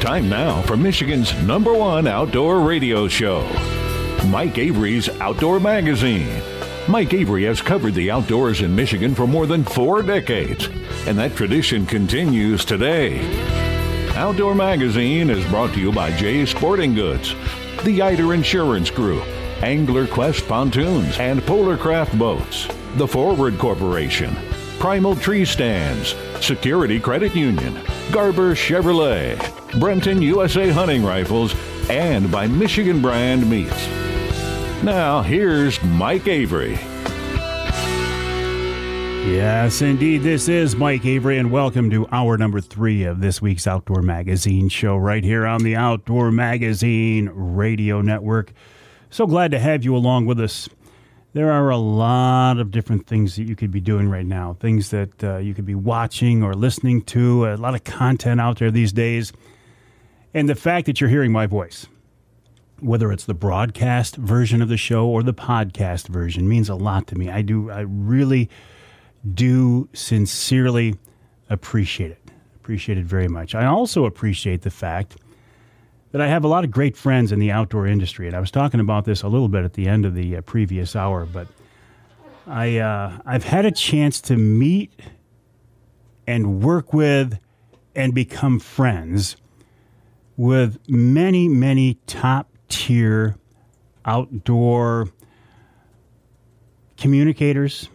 A: Time now for Michigan's #1 outdoor radio show, Mike Avery's Outdoor Magazine. Mike Avery has covered the outdoors in Michigan for more than 4 decades, and that tradition continues today. Outdoor Magazine is brought to you by Jay's Sporting Goods, the Eider Insurance Group, Angler Quest Pontoons and Polar Craft Boats, the Forward Corporation, Primal Tree Stands, Security Credit Union, Garber Chevrolet, Brenton USA Hunting Rifles, and by Michigan Brand Meats. Now, here's Mike Avery.
B: Yes, indeed, this is Mike Avery, and welcome to hour number 3 of this week's Outdoor Magazine show right here on the Outdoor Magazine Radio Network. So glad to have you along with us. There are a lot of different things that you could be doing right now, things that you could be watching or listening to, a lot of content out there these days. And the fact that you're hearing my voice, whether it's the broadcast version of the show or the podcast version, means a lot to me. I really do sincerely appreciate it. Appreciate it very much. I also appreciate the fact that I have a lot of great friends in the outdoor industry. And I was talking about this a little bit at the end of the previous hour, but I've had a chance to meet and work with and become friends with many, many top-tier outdoor communicators,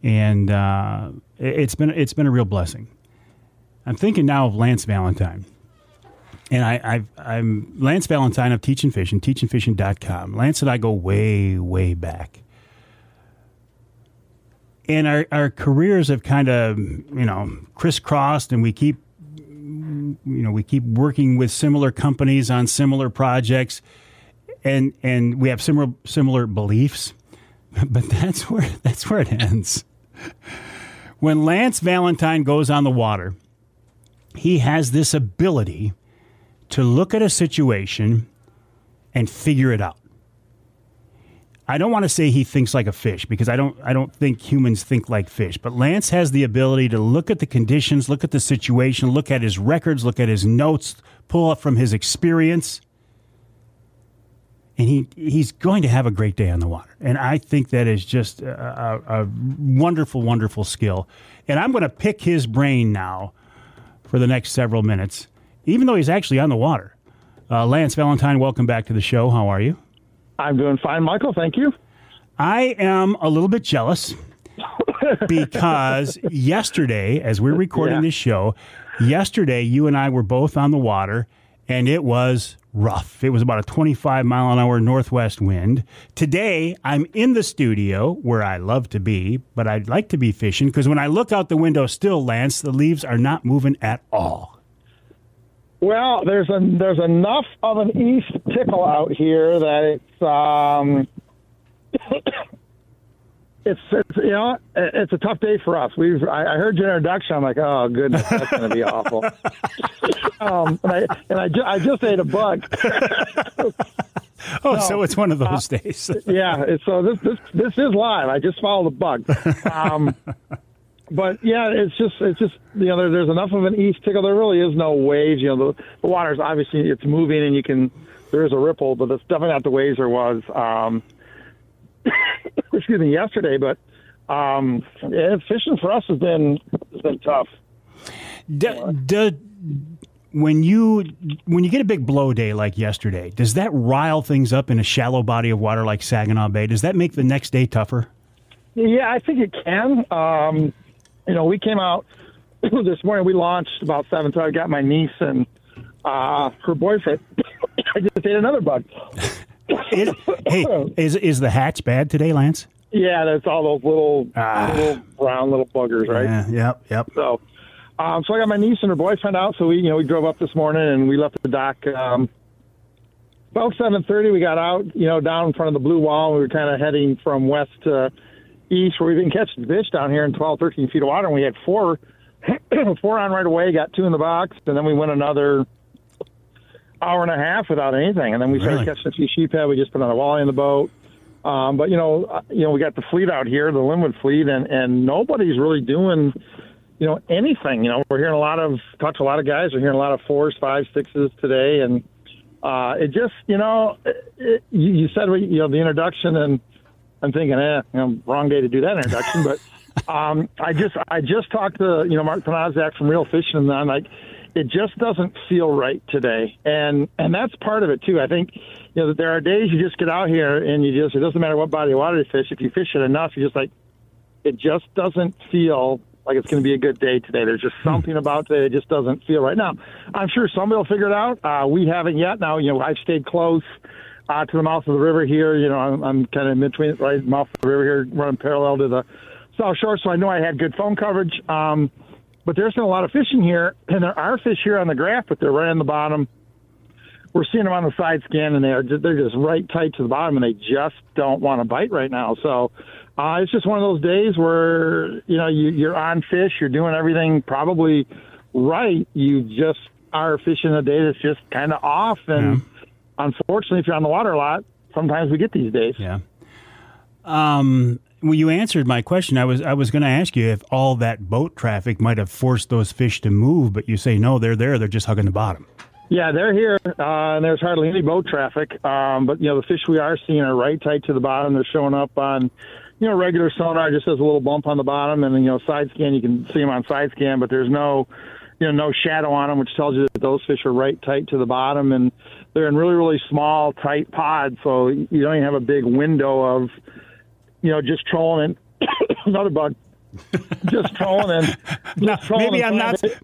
B: and it's been a real blessing. I'm thinking now of Lance Valentine, and I'm Lance Valentine of Teachin Fishin, teachinfishin.com. Lance and I go way, way back. And our careers have kind of, crisscrossed, and we keep working with similar companies on similar projects, and we have similar beliefs. But that's where it ends. When Lance Valentine goes on the water, he has this ability to look at a situation and figure it out. I don't want to say he thinks like a fish, because I don't think humans think like fish. But Lance has the ability to look at the conditions, look at the situation, look at his records, look at his notes, pull up from his experience, and he's going to have a great day on the water. And I think that is just a wonderful, wonderful skill. And I'm going to pick his brain now for the next several minutes, even though he's actually on the water. Lance Valentine, welcome back to the show. How are you?
G: I'm doing fine, Michael. Thank you.
B: I am a little bit jealous because yesterday, as we're recording this show, yesterday you and I were both on the water, and it was rough. It was about a 25-mile-an-hour northwest wind. Today, I'm in the studio where I love to be, but I'd like to be fishing, because when I look out the window still, Lance, the leaves are not moving at all.
G: Well, there's enough of an east tickle out here that it's a tough day for us. I heard your introduction. I'm like, oh goodness, that's going to be awful. I just ate a bug.
B: So it's one of those days.
G: Yeah. So this is live. I just followed a bug. But yeah, it's just there's enough of an east tickle. There really is no waves. The water's obviously it's moving, and there is a ripple, but it's definitely not the waves there was. Excuse me, yesterday. But fishing for us has been tough. When you get a big blow day like yesterday, does that rile things up in a shallow body of water like Saginaw Bay? Does that make the next day tougher? Yeah, I think it can. We came out this morning. We launched about 7, so I got my niece and her boyfriend. I just ate another bug.
B: Is the hatch bad today, Lance?
G: Yeah, that's all those little brown little buggers, right?
B: Yeah, yep.
G: So I got my niece and her boyfriend out. So we drove up this morning and we left the dock about 7:30. We got out, down in front of the blue wall. We were kind of heading from west to east, where we've been catching fish down here in 12, 13 feet of water, and we had four on right away, got 2 in the box, and then we went another hour and a half without anything, and then we started catching a few sheephead. We just put on a walleye in the boat. But we got the fleet out here, the Linwood fleet, and nobody's really doing anything. We're hearing a lot of guys are hearing a lot of 4s, 5s, 6s today, and it just you said the introduction, and I'm thinking, wrong day to do that introduction. But I just talked to Mark Panazak from Real Fishin', and I'm like, it just doesn't feel right today, and that's part of it too. I think that there are days you just get out here and it doesn't matter what body of water you fish. If you fish it enough, you just like, it just doesn't feel like it's going to be a good day today. There's just something about today that just doesn't feel right. Now, I'm sure somebody will figure it out. We haven't yet. Now, I've stayed close to the mouth of the river here. I'm kind of in between, right, mouth of the river here, running parallel to the South Shore, so I know I had good phone coverage. But there's been a lot of fishing here, and there are fish here on the graph, but they're right on the bottom. We're seeing them on the side scan, and they're just right tight to the bottom, and they just don't want to bite right now. So it's just one of those days where you're on fish, you're doing everything probably right. You just are fishing a day that's just kind of off, and unfortunately, if you're on the water a lot, sometimes we get these days.
B: Yeah. Well, you answered my question. I was going to ask you if all that boat traffic might have forced those fish to move, but you say no, they're there. They're just hugging the bottom.
G: Yeah, they're here, and there's hardly any boat traffic. But, the fish we are seeing are right tight to the bottom. They're showing up on, regular sonar, just has a little bump on the bottom. And, side scan, you can see them on side scan, but there's no shadow on them, which tells you that those fish are right tight to the bottom. And they're in really, really small, tight pods, so you don't even have a big window of, just trolling. Another bug. Just trolling and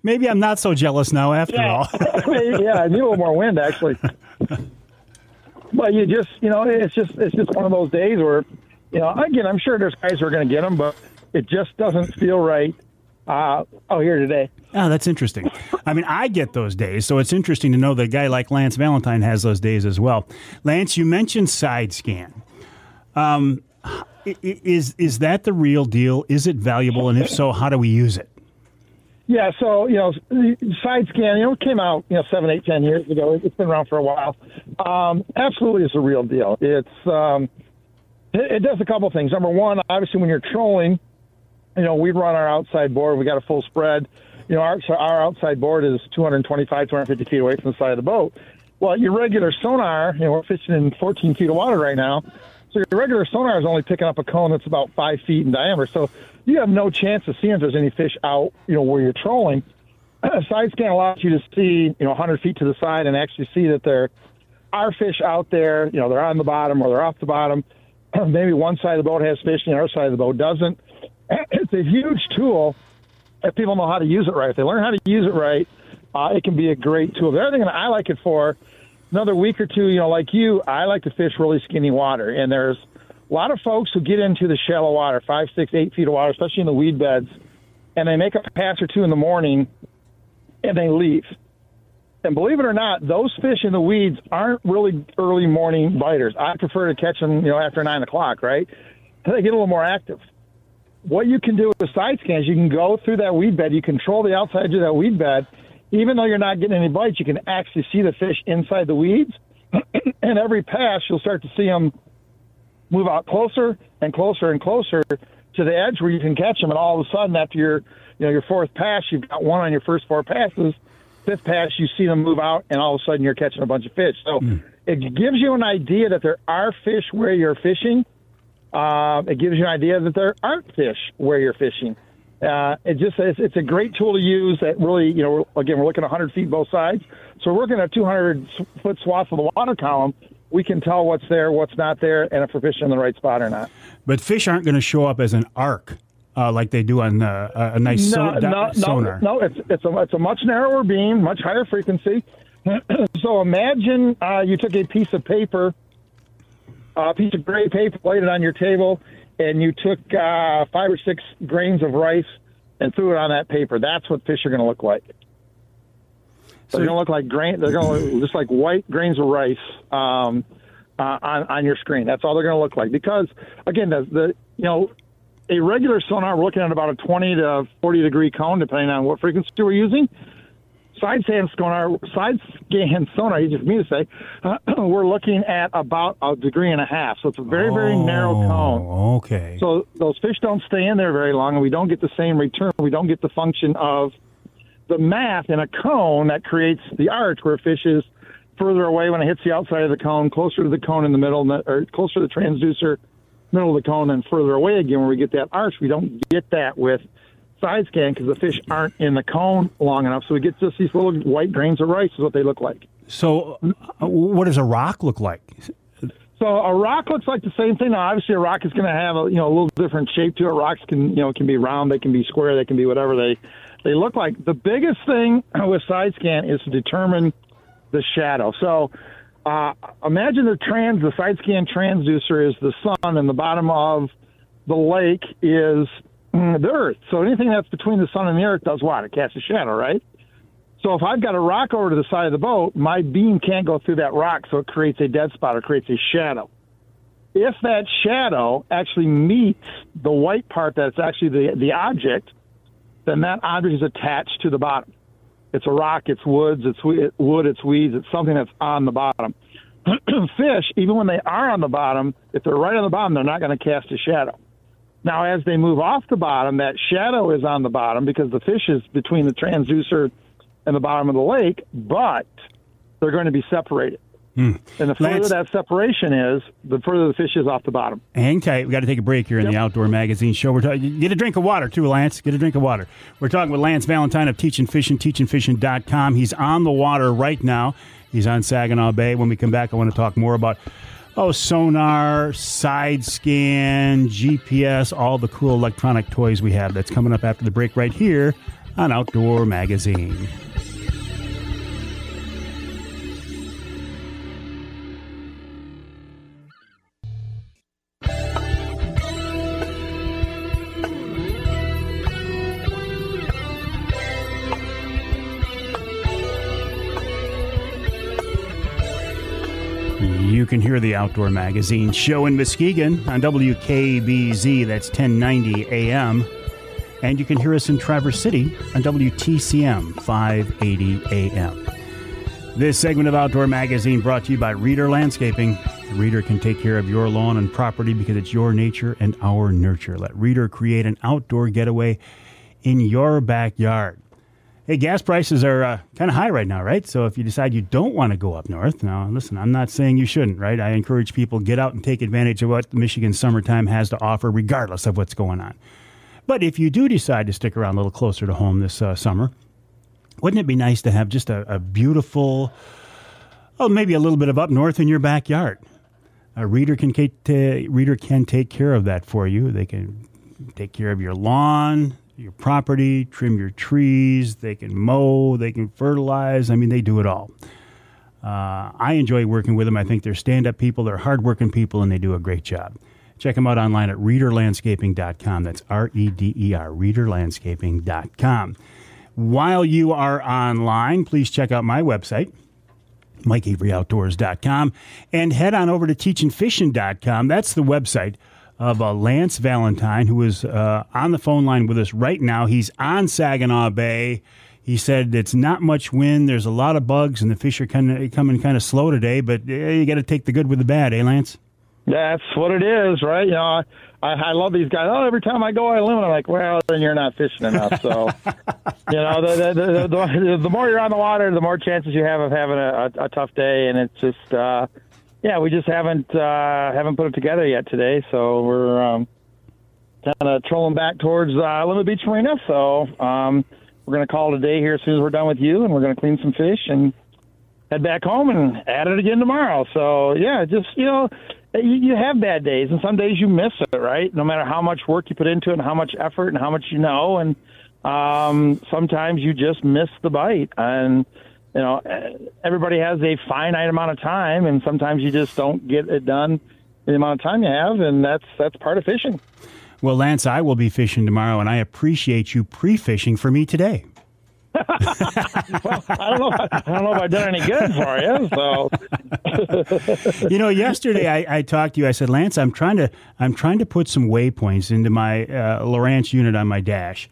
B: maybe I'm not so jealous now after all.
G: Yeah, I need a little more wind actually. But you just, it's just one of those days where, again, I'm sure there's guys who are going to get them, but it just doesn't feel right. Here today.
B: Oh, that's interesting. I mean, I get those days, so it's interesting to know that a guy like Lance Valentine has those days as well. Lance, you mentioned side scan. Is that the real deal? Is it valuable? And if so, how do we use it?
G: Yeah, so, side scan, came out, 7, 8, 10 years ago. It's been around for a while. Absolutely, it's a real deal. It does a couple things. Number one, obviously, when you're trolling, we run our outside board. We got a full spread. Our outside board is 225, 250 feet away from the side of the boat. Well, your regular sonar, we're fishing in 14 feet of water right now. So your regular sonar is only picking up a cone that's about 5 feet in diameter. So you have no chance of seeing if there's any fish out, where you're trolling. Side scan allows you to see, 100 feet to the side and actually see that there are fish out there. They're on the bottom or they're off the bottom. Maybe one side of the boat has fish and the other side of the boat doesn't. It's a huge tool if people know how to use it right. If they learn how to use it right, it can be a great tool. The other thing that I like it for, another week or two, like you, I like to fish really skinny water. And there's a lot of folks who get into the shallow water, 5, 6, 8 feet of water, especially in the weed beds, and they make a pass or two in the morning and they leave. And believe it or not, those fish in the weeds aren't really early morning biters. I prefer to catch them, after 9 o'clock, right? They get a little more active. What you can do with the side scans, you can go through that weed bed. You control the outside of that weed bed. Even though you're not getting any bites, you can actually see the fish inside the weeds. And every pass, you'll start to see them move out closer and closer and closer to the edge where you can catch them. And all of a sudden, after your fourth pass, you've got one on your first 4 passes. Fifth pass, you see them move out, and all of a sudden, you're catching a bunch of fish. So it gives you an idea that there are fish where you're fishing. It gives you an idea that there aren't fish where you're fishing. It's a great tool to use that really, again, we're looking at 100 feet both sides. So we're looking at 200-foot swaths of the water column. We can tell what's there, what's not there, and if we're fishing in the right spot or not.
B: But fish aren't going to show up as an arc like they do on a nice sonar.
G: No, it's a much narrower beam, much higher frequency. So imagine you took a piece of paper, a piece of gray paper, laid it on your table, and you took 5 or 6 grains of rice and threw it on that paper. That's what fish are going to look like. So they're going to look like They're going to look just like white grains of rice on your screen. That's all they're going to look like. Because again, a regular sonar, we're looking at about a 20 to 40 degree cone, depending on what frequency we're using. Side scan sonar, easy for me to say, we're looking at about 1.5 degrees. So it's a very, very narrow cone.
B: Okay.
G: So those fish don't stay in there very long, and we don't get the same return. We don't get the function of the math in a cone that creates the arch where fish is further away when it hits the outside of the cone, closer to the cone in the middle, or closer to the transducer, middle of the cone, and further away again where we get that arch. We don't get that with side scan because the fish aren't in the cone long enough. So we get just these little white grains of rice is what they look like.
B: So what does a rock look like?
G: So a rock looks like the same thing. Now, obviously, a rock is going to have a little different shape to it. Rocks can be round, they can be square, they can be whatever they look like. The biggest thing with side scan is to determine the shadow. So imagine the side scan transducer is the sun, and the bottom of the lake is the earth. So anything that's between the sun and the earth does what? It casts a shadow, right? So if I've got a rock over to the side of the boat, my beam can't go through that rock, so it creates a dead spot or creates a shadow. If that shadow actually meets the white part that's actually the object, then that object is attached to the bottom. It's a rock, it's woods, it's wood, it's weeds, it's something that's on the bottom. Fish, even when they are on the bottom, if they're right on the bottom, they're not going to cast a shadow. Now, as they move off the bottom, that shadow is on the bottom because the fish is between the transducer and the bottom of the lake. But they're going to be separated. And the further that separation is, the further the fish is off the bottom.
B: Hang tight. We got to take a break here in the Outdoor Magazine show. Get a drink of water, too, Lance. Get a drink of water. We're talking with Lance Valentine of Teachin Fishin, teachinfishin.com. He's on the water right now. He's on Saginaw Bay. When we come back, I want to talk more about sonar, side scan, GPS, all the cool electronic toys we have. That's coming up after the break right here on Outdoor Magazine. You can hear the Outdoor Magazine show in Muskegon on WKBZ, that's 1090 AM. And you can hear us in Traverse City on WTCM, 580 AM. This segment of Outdoor Magazine brought to you by Reader Landscaping. Reader can take care of your lawn and property because it's your nature and our nurture. Let Reader create an outdoor getaway in your backyard. Hey, gas prices are kind of high right now, right? So if you decide you don't want to go up north, now listen, I'm not saying you shouldn't, right? I encourage people get out and take advantage of what the Michigan summertime has to offer, regardless of what's going on. But if you do decide to stick around a little closer to home this summer, wouldn't it be nice to have just a beautiful, maybe a little bit of up north in your backyard? Reader can take care of that for you. They can take care of your lawn, your property, trim your trees. They can mow, they can fertilize. I mean, they do it all. I enjoy working with them. I think they're stand-up people, they're hardworking people, and they do a great job. Check them out online at readerlandscaping.com. That's REDER, readerlandscaping.com. While you are online, please check out my website, MikeAveryOutdoors.com, and head on over to teachinfishin.com. That's the website of Lance Valentine, who is on the phone line with us right now. He's on Saginaw Bay. He said it's not much wind. There's a lot of bugs, and the fish are coming kind of slow today, but you got to take the good with the bad, eh, Lance?
G: That's what it is, right? You know, I love these guys. Every time I go, I limit. I'm like, well, then you're not fishing enough. So, you know, the more you're on the water, the more chances you have of having a tough day. And it's just, we just haven't put it together yet today. So we're kind of trolling back towards Limit Beach Marina. So we're going to call it a day here as soon as we're done with you, and we're going to clean some fish and head back home and at it again tomorrow. So, yeah, just, you know, you have bad days, and some days you miss it, right? No matter how much work you put into it and how much effort and how much you know. And sometimes you just miss the bite. And, you know, everybody has a finite amount of time, and sometimes you just don't get it done in the amount of time you have, and that's part of fishing.
B: Well, Lance, I will be fishing tomorrow, and I appreciate you pre-fishing for me today.
G: Well, I don't know if I've done any good for you. So,
B: you know, yesterday I talked to you. I said, Lance, I'm trying to put some waypoints into my Lowrance unit on my dash,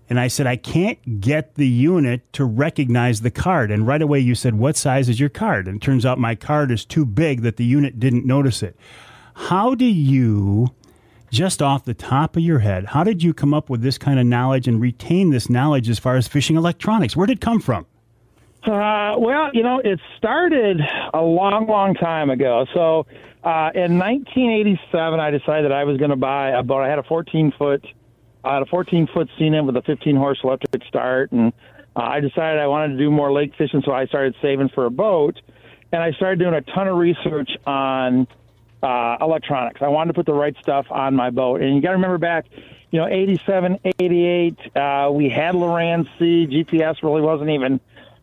B: and I said I can't get the unit to recognize the card. And right away you said, what size is your card? And it turns out my card is too big that the unit didn't notice it. How do you, just off the top of your head, how did you come up with this kind of knowledge and retain this knowledge as far as fishing electronics? Where did it come from?
G: Well, you know, it started a long, long time ago. So in 1987, I decided I was going to buy a boat. I had a 14-foot Seanet with a 15-horse electric start, and I decided I wanted to do more lake fishing, so I started saving for a boat, and I started doing a ton of research on electronics. I wanted to put the right stuff on my boat. And you got to remember back, you know, 87, 88, we had Lowrance C. GPS really wasn't even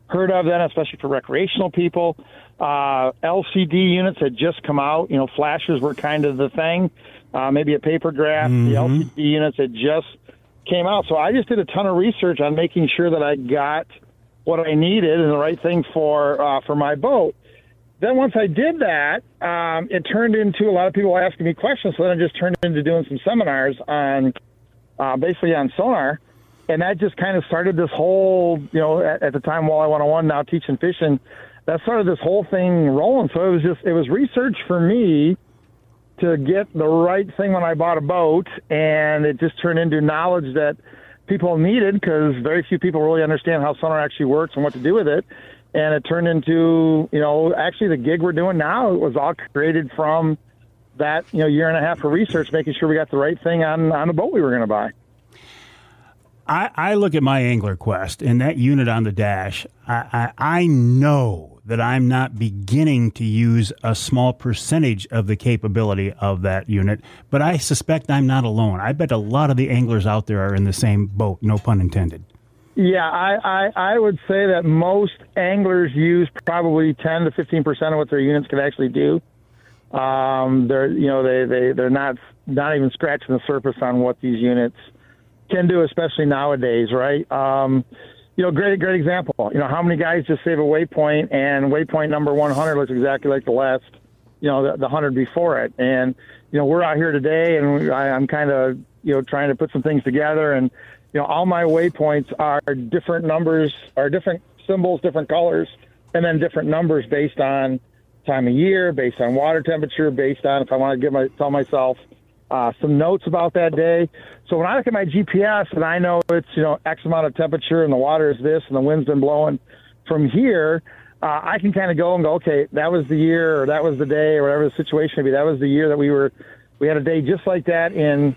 G: heard of then, especially for recreational people. LCD units had just come out. You know, flashes were kind of the thing. Maybe a paper graph. Mm-hmm. The LCD units had just came out. So I just did a ton of research on making sure that I got what I needed and the right thing for my boat. Then once I did that, it turned into a lot of people asking me questions. So then it just turned into doing some seminars on basically on sonar. And that just kind of started this whole, you know, at the time, Walleye 101, now Teachin Fishin, that started this whole thing rolling. So it was research for me to get the right thing when I bought a boat. And it just turned into knowledge that people needed, because very few people really understand how sonar actually works and what to do with it. And it turned into, actually the gig we're doing now, it was all created from that, year and a half of research, making sure we got the right thing on the boat we were going to buy.
B: I look at my Angler Quest and that unit on the dash. I know that I'm not beginning to use a small percentage of the capability of that unit, but I suspect I'm not alone. I bet a lot of the anglers out there are in the same boat, no pun intended.
G: Yeah, I would say that most anglers use probably 10 to 15% of what their units can actually do. They're not even scratching the surface on what these units can do, especially nowadays, right? Great example. How many guys just save a waypoint, and waypoint number 100 looks exactly like the last, the 100 before it. And, we're out here today, and I'm kind of, trying to put some things together, and, all my waypoints are different numbers, are different symbols, different colors, and then different numbers based on time of year, based on water temperature, based on if I want to tell myself some notes about that day. So when I look at my GPS and I know it's, X amount of temperature and the water is this and the wind's been blowing from here, I can kind of go and go, okay, that was the year or that was the day or whatever the situation may be. That was the year that we had a day just like that in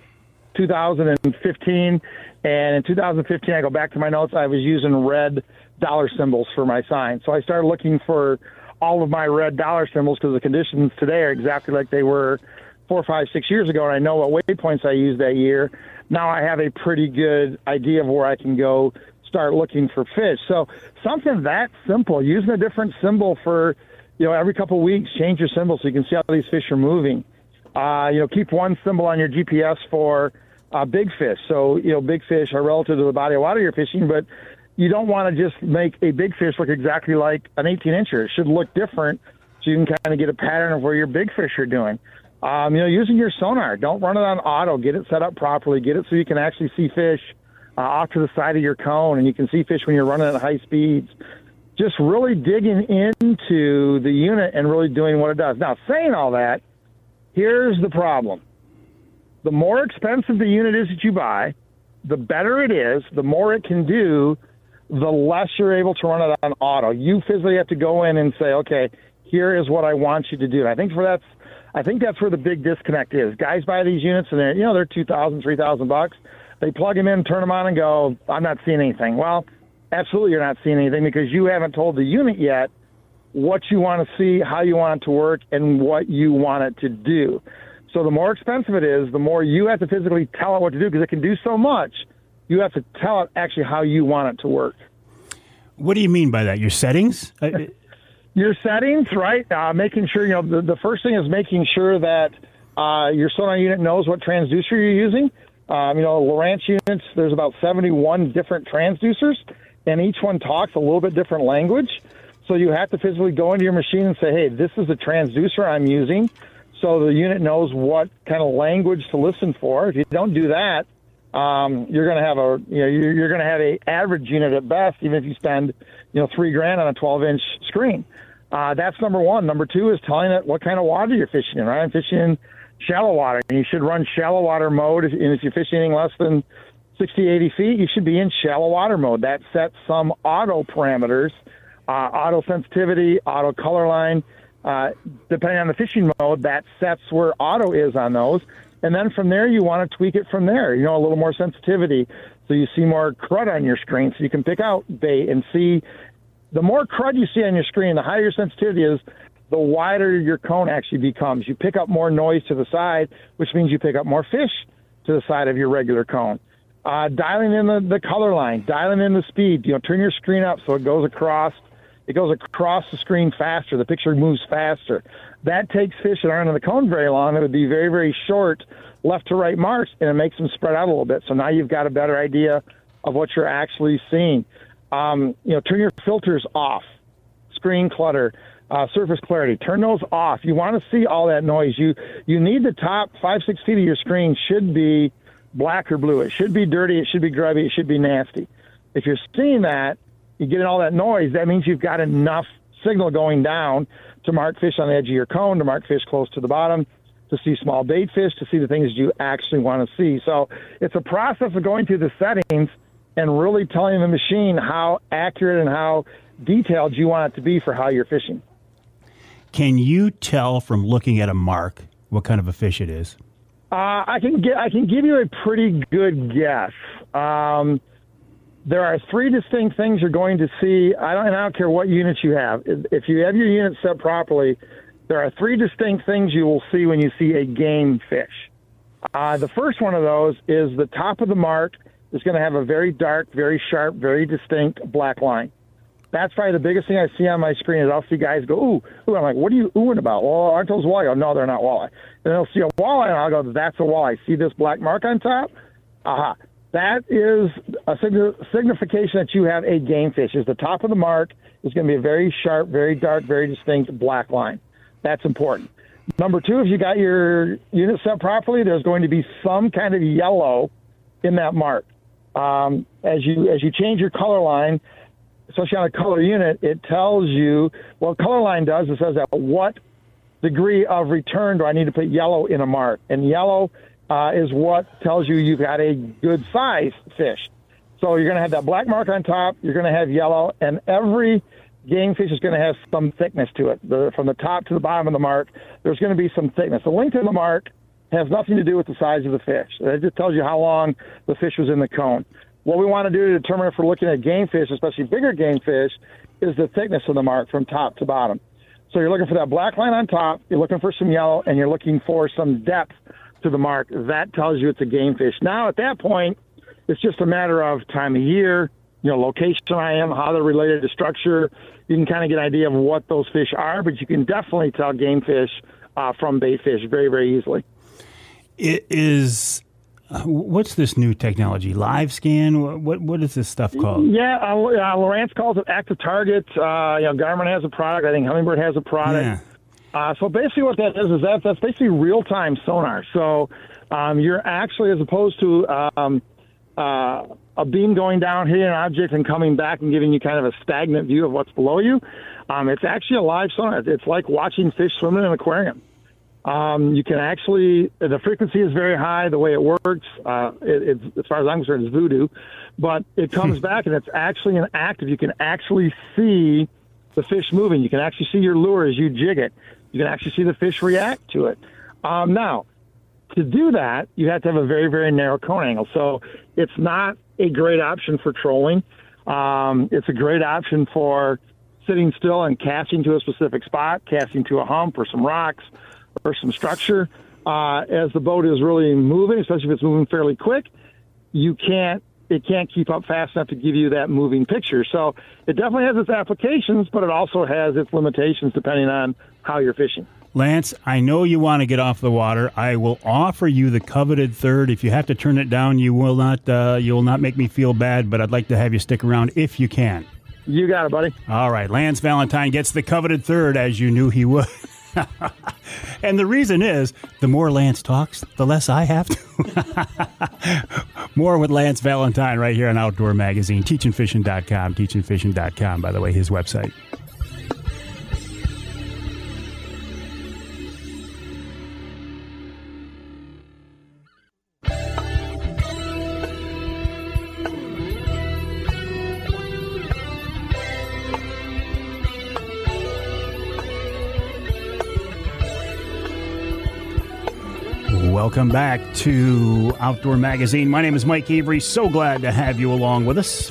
G: 2015. And in 2015, I go back to my notes. I was using red dollar symbols for my sign. So I started looking for all of my red dollar symbols because the conditions today are exactly like they were 4, 5, 6 years ago. And I know what waypoints I used that year. Now I have a pretty good idea of where I can go start looking for fish. So something that simple, using a different symbol for, every couple of weeks, change your symbol so you can see how these fish are moving. Keep one symbol on your GPS for big fish. So, big fish are relative to the body of water you're fishing, but you don't want to just make a big fish look exactly like an 18-incher. It should look different so you can kind of get a pattern of where your big fish are doing. Using your sonar. Don't run it on auto. Get it set up properly. Get it so you can actually see fish off to the side of your cone, and you can see fish when you're running at high speeds. Just really digging into the unit and really doing what it does. Now, saying all that, here's the problem. The more expensive the unit is that you buy, the better it is, the more it can do, the less you're able to run it on auto. You physically have to go in and say, okay, here is what I want you to do. And I think that's where the big disconnect is. Guys buy these units and they're $2,000, $3,000. They plug them in, turn them on, and go, I'm not seeing anything. Well, absolutely you're not seeing anything because you haven't told the unit yet what you want to see, how you want it to work, and what you want it to do. So the more expensive it is, the more you have to physically tell it what to do because it can do so much. You have to tell it actually how you want it to work.
B: What do you mean by that? Your settings?
G: Your settings, right? Making sure, the first thing is making sure that your sonar unit knows what transducer you're using. Lowrance units, there's about 71 different transducers, and each one talks a little bit different language. So you have to physically go into your machine and say, hey, this is the transducer I'm using. So the unit knows what kind of language to listen for. If you don't do that, you're going to have you're going to have a average unit at best, even if you spend, $3,000 on a 12-inch screen. That's number one. Number two is telling it what kind of water you're fishing in, right? I'm fishing in shallow water, and you should run shallow water mode. And if you're fishing anything less than 60, 80 feet, you should be in shallow water mode. That sets some auto parameters, auto sensitivity, auto color line. Depending on the fishing mode, that sets where auto is on those. And then from there, you want to tweak it from there, a little more sensitivity. So you see more crud on your screen so you can pick out bait and see. The more crud you see on your screen, the higher your sensitivity is, the wider your cone actually becomes. You pick up more noise to the side, which means you pick up more fish to the side of your regular cone. Dialing in the color line, dialing in the speed. Turn your screen up so it goes across the screen faster. The picture moves faster. That takes fish that aren't in the cone very long. It would be very, very short left to right marks, and it makes them spread out a little bit. So now you've got a better idea of what you're actually seeing. Turn your filters off, screen clutter, surface clarity. Turn those off. You want to see all that noise. You need the top 5-6 feet of your screen should be black or blue. It should be dirty. It should be grubby. It should be nasty. If you're seeing that, you're getting all that noise, that means you've got enough signal going down to mark fish on the edge of your cone, to mark fish close to the bottom, to see small bait fish, to see the things you actually want to see. So it's a process of going through the settings and really telling the machine how accurate and how detailed you want it to be for how you're fishing.
B: Can you tell from looking at a mark what kind of a fish it is?
G: I can give you a pretty good guess. There are three distinct things you're going to see. I don't care what units you have. If you have your unit set properly, there are three distinct things you will see when you see a game fish. The first one of those is the top of the mark is going to have a very dark, very sharp, very distinct black line. That's probably the biggest thing I see on my screen is I'll see guys go, ooh. I'm like, what are you oohing about? Well, aren't those walleye? I go, no, they're not walleye. And they'll see a walleye, and I'll go, that's a walleye. See this black mark on top? Aha. That is a signification that you have a game fish. Is the top of the mark is going to be a very sharp, very dark, very distinct black line. That's important. Number two, if you got your unit set properly, there's going to be some kind of yellow in that mark. As you change your color line, especially on a color unit, it tells you what color line does. It says at what degree of return do I need to put yellow in a mark, and yellow is what tells you you've got a good size fish. So you're going to have that black mark on top. You're going to have yellow, and every game fish is going to have some thickness to it. From the top to the bottom of the mark, there's going to be some thickness. The length of the mark has nothing to do with the size of the fish. It just tells you how long the fish was in the cone. What we want to do to determine if we're looking at game fish, especially bigger game fish, is the thickness of the mark from top to bottom. So you're looking for that black line on top, you're looking for some yellow, and you're looking for some depth to the mark. That tells you it's a game fish. Now, at that point, it's just a matter of time of year, location I am, how they're related to structure. You can kind of get an idea of what those fish are, but you can definitely tell game fish from bait fish very, very easily.
B: It is... what's this new technology? Live scan? What is this stuff called?
G: Yeah, Lowrance calls it active target. Garmin has a product. I think Humminbird has a product. Yeah. So basically what that is that's basically real-time sonar. So you're actually, as opposed to a beam going down, hitting an object and coming back and giving you kind of a stagnant view of what's below you, it's actually a live sonar. It's like watching fish swim in an aquarium. You can actually, the frequency is very high. The way it works, it's, as far as I'm concerned, is voodoo. But it comes back and it's actually an active. You can actually see the fish moving. You can actually see your lure as you jig it. You can actually see the fish react to it. Now, to do that, you have to have a very, very narrow cone angle. So it's not a great option for trolling. It's a great option for sitting still and casting to a specific spot, casting to a hump or some rocks or some structure. As the boat is really moving, especially if it's moving fairly quick, it can't keep up fast enough to give you that moving picture. So it definitely has its applications, but it also has its limitations depending on how you're fishing.
B: Lance, I know you want to get off the water. I will offer you the coveted third. If you have to turn it down, you will not make me feel bad, but I'd like to have you stick around if you can.
G: You got it, buddy.
B: All right. Lance Valentine gets the coveted third, as you knew he would. And the reason is, the more Lance talks, the less I have to. More with Lance Valentine right here on Outdoor Magazine. Teachinfishing.com. Teachinfishing.com, by the way, his website. Welcome back to Outdoor Magazine. My name is Mike Avery. So glad to have you along with us.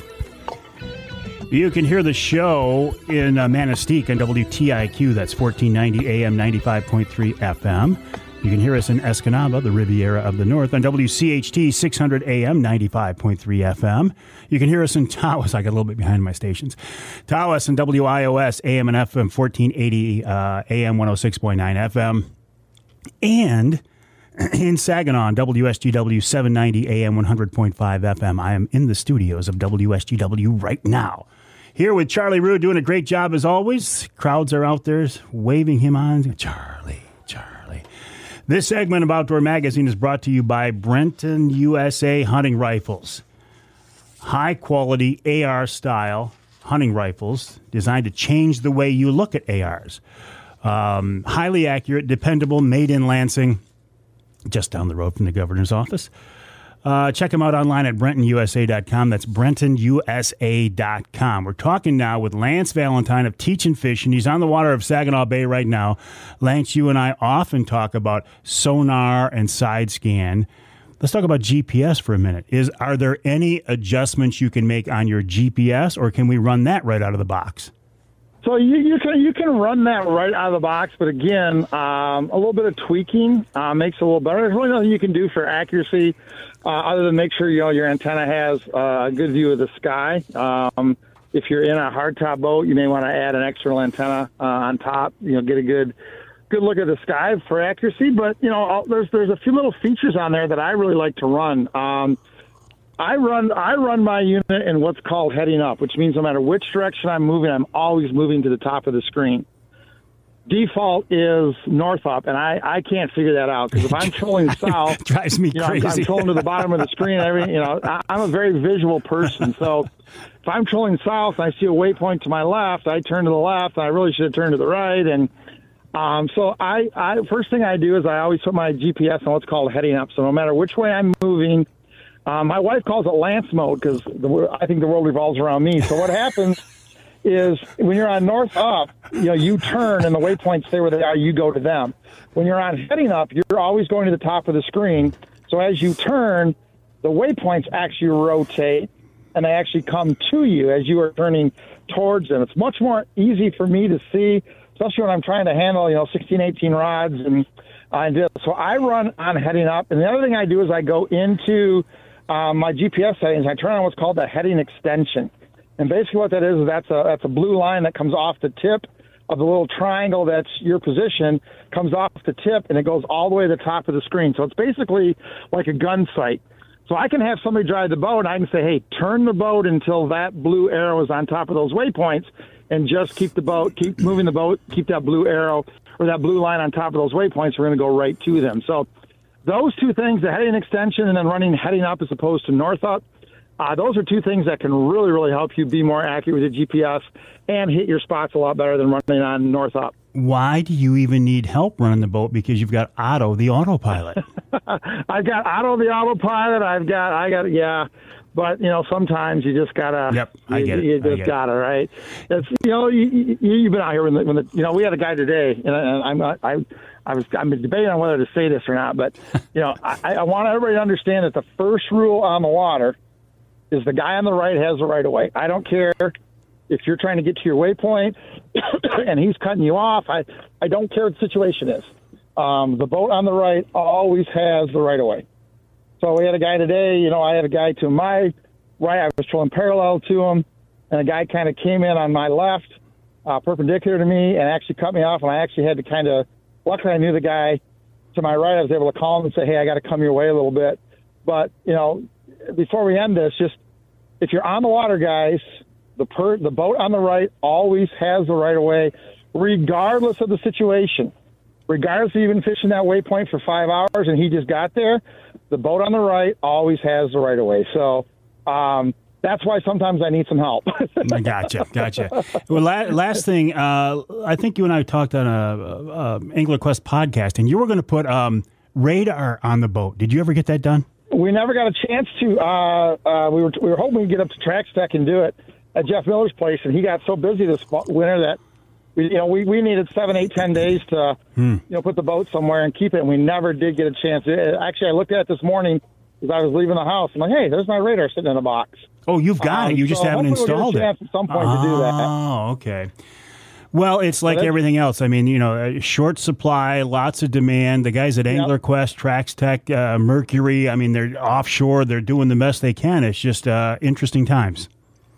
B: You can hear the show in Manistee on WTIQ. That's 1490 AM, 95.3 FM. You can hear us in Escanaba, the Riviera of the North, on WCHT 600 AM, 95.3 FM. You can hear us in Tawas. I got a little bit behind my stations. Tawas and WIOS AM and FM, 1480 AM, 106.9 FM. And in Saginaw, WSGW 790 AM 100.5 FM. I am in the studios of WSGW right now. Here with Charlie Rue, doing a great job as always. Crowds are out there waving him on. Charlie. This segment of Outdoor Magazine is brought to you by Brenton USA Hunting Rifles. High-quality AR-style hunting rifles designed to change the way you look at ARs. Highly accurate, dependable, made in Lansing, just down the road from the governor's office. Check him out online at BrentonUSA.com. That's BrentonUSA.com. We're talking now with Lance Valentine of Teachin Fishin. He's on the water of Saginaw Bay right now. Lance, you and I often talk about sonar and side scan. Let's talk about GPS for a minute. Are there any adjustments you can make on your GPS, or can we run that right out of the box?
G: So you can run that right out of the box, but again, a little bit of tweaking makes it a little better. There's really nothing you can do for accuracy other than make sure your antenna has a good view of the sky. If you're in a hardtop boat, you may want to add an external antenna on top. Get a good look at the sky for accuracy. But there's a few little features on there that I really like to run. I run my unit in what's called heading up, which means no matter which direction I'm moving, I'm always moving to the top of the screen. Default is north up, and I can't figure that out because if I'm trolling south,
B: drives me crazy.
G: I'm trolling to the bottom of the screen. I'm a very visual person, so if I'm trolling south and I see a waypoint to my left, I turn to the left. I really should have turned to the right, and so I first thing I do is I always put my GPS on what's called heading up. So no matter which way I'm moving. My wife calls it Lance mode because I think the world revolves around me. So what happens is when you're on north up, you turn and the waypoints stay where they are. You go to them. When you're on heading up, you're always going to the top of the screen. So as you turn, the waypoints actually rotate and they actually come to you as you are turning towards them. It's much more easy for me to see, especially when I'm trying to handle 16, 18 rods and so I run on heading up. And the other thing I do is I go into my GPS settings, I turn on what's called the heading extension. And basically what that is that's a blue line that comes off the tip of the little triangle that's your position, comes off the tip, and it goes all the way to the top of the screen. So it's basically like a gun sight. So I can have somebody drive the boat, and I can say, hey, turn the boat until that blue arrow is on top of those waypoints, and just keep moving the boat, keep that blue arrow or that blue line on top of those waypoints. We're going to go right to them. So those two things, the heading extension and then running heading up as opposed to north up, those are two things that can really, really help you be more accurate with your GPS and hit your spots a lot better than running on north up.
B: Why do you even need help running the boat? Because you've got Otto, the autopilot.
G: I've got Otto, the autopilot. I got, yeah. But, sometimes you just gotta.
B: Yep, I get it.
G: You just gotta, right? It's, you've been out here when we had a guy today, and I'm debating on whether to say this or not, but I want everybody to understand that the first rule on the water is the guy on the right has the right of way. I don't care if you're trying to get to your waypoint and he's cutting you off. I don't care what the situation is. The boat on the right always has the right of way. So we had a guy today, I had a guy to my right. I was trolling parallel to him, and a guy kind of came in on my left, perpendicular to me, and actually cut me off. And I actually had to luckily I knew the guy to my right. I was able to call him and say, hey, I got to come your way a little bit. But, before we end this, just if you're on the water, guys, the boat on the right always has the right of way, regardless of the situation. Regardless of you've been fishing that waypoint for 5 hours and he just got there, the boat on the right always has the right of way. So that's why sometimes I need some help.
B: Gotcha. Well, last thing, I think you and I talked on a Angler Quest podcast, and you were going to put radar on the boat. Did you ever get that done?
G: We never got a chance to. We were hoping we'd get up to Track Stack and do it at Jeff Miller's place, and he got so busy this winter that we needed 7, 8, 10 days to put the boat somewhere and keep it, and we never did get a chance. Actually, I looked at it this morning as I was leaving the house. I'm like, hey, there's my radar sitting in a box.
B: Oh, you've got it. You just haven't installed it.
G: At some point to do that.
B: Oh, okay. Well, it's like everything else. I mean, short supply, lots of demand. The guys at Angler Quest, Trax Tech, Mercury, they're offshore. They're doing the best they can. It's just interesting times.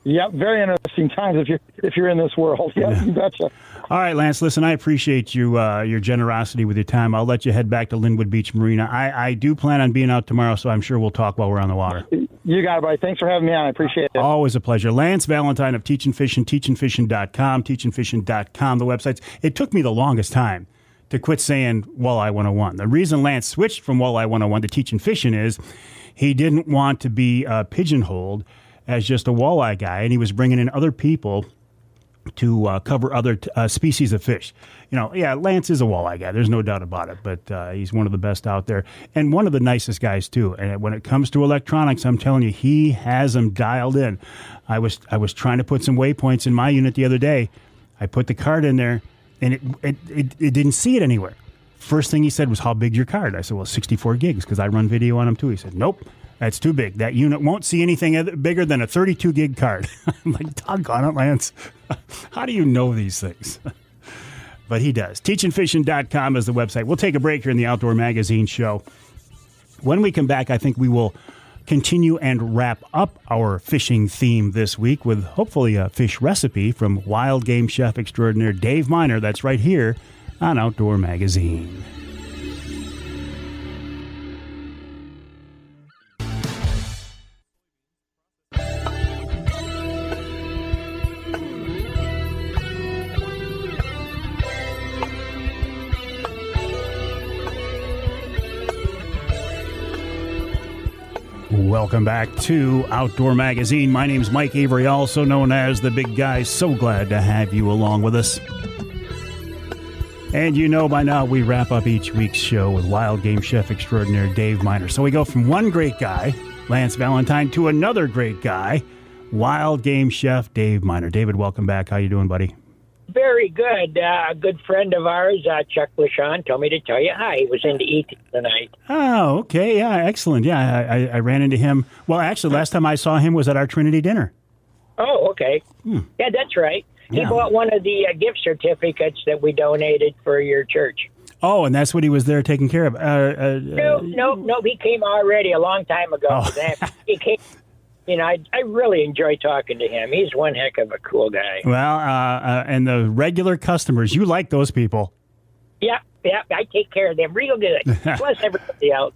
G: Yep, very interesting times if you're in this world. Yeah, you betcha.
B: All right, Lance, listen, I appreciate you your generosity with your time. I'll let you head back to Linwood Beach Marina. I do plan on being out tomorrow, so I'm sure we'll talk while we're on the water.
G: You got it, buddy. Thanks for having me on. I appreciate it.
B: Always a pleasure. Lance Valentine of Teachin Fishin, teachinfishin.com, teachinfishin.com, the websites. It took me the longest time to quit saying Walleye 101. The reason Lance switched from Walleye 101 to Teachin Fishin is he didn't want to be pigeonholed as just a walleye guy, and he was bringing in other people to cover other species of fish. You know, yeah, Lance is a walleye guy. There's no doubt about it. But he's one of the best out there and one of the nicest guys too. And when it comes to electronics, I'm telling you, he has them dialed in. I was trying to put some waypoints in my unit the other day. I put the card in there, and it didn't see it anywhere. First thing he said was, "How big's your card?" I said, "Well, 64 gigs because I run video on them too." He said, "Nope. That's too big. That unit won't see anything bigger than a 32 gig card." I'm like, doggone it, Lance. How do you know these things? But he does. Teachinfishing.com is the website. We'll take a break here in the Outdoor Magazine show. When we come back, I think we will continue and wrap up our fishing theme this week with hopefully a fish recipe from wild game chef extraordinaire Dave Minar. That's right here on Outdoor Magazine. Welcome back to Outdoor Magazine. My name's Mike Avery, also known as The Big Guy. So glad to have you along with us. And you know by now we wrap up each week's show with wild game chef extraordinaire Dave Minar. So we go from one great guy, Lance Valentine, to another great guy, wild game chef Dave Minar. David, welcome back. How you doing, buddy?
H: Very good. A good friend of ours, Chuck LaShawn, told me to tell you hi. He was into eating tonight.
B: Oh, okay. Yeah, excellent. Yeah, I ran into him. Well, actually, last time I saw him was at our Trinity dinner.
H: Oh, okay. Yeah, that's right. He bought one of the gift certificates that we donated for your church.
B: Oh, and that's what he was there taking care of.
H: No. He came already a long time ago.
B: Oh.
H: He came. You know, I really enjoy talking to him. He's one heck of a cool guy.
B: Well, and the regular customers, you like those people.
H: Yeah, I take care of them real good. Plus everybody else.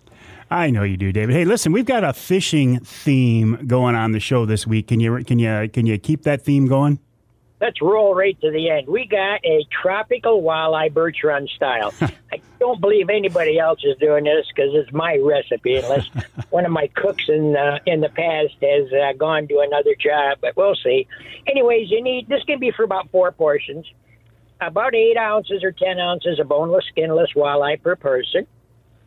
B: I know you do, David. Hey, listen, we've got a fishing theme going on the show this week. Can you keep that theme going?
H: Let's roll right to the end. We got a tropical walleye Birch run style. I don't believe anybody else is doing this because it's my recipe, unless one of my cooks in the past has gone to another job, but we'll see. Anyways, this can be for about 4 portions, about 8 ounces or 10 ounces of boneless, skinless walleye per person.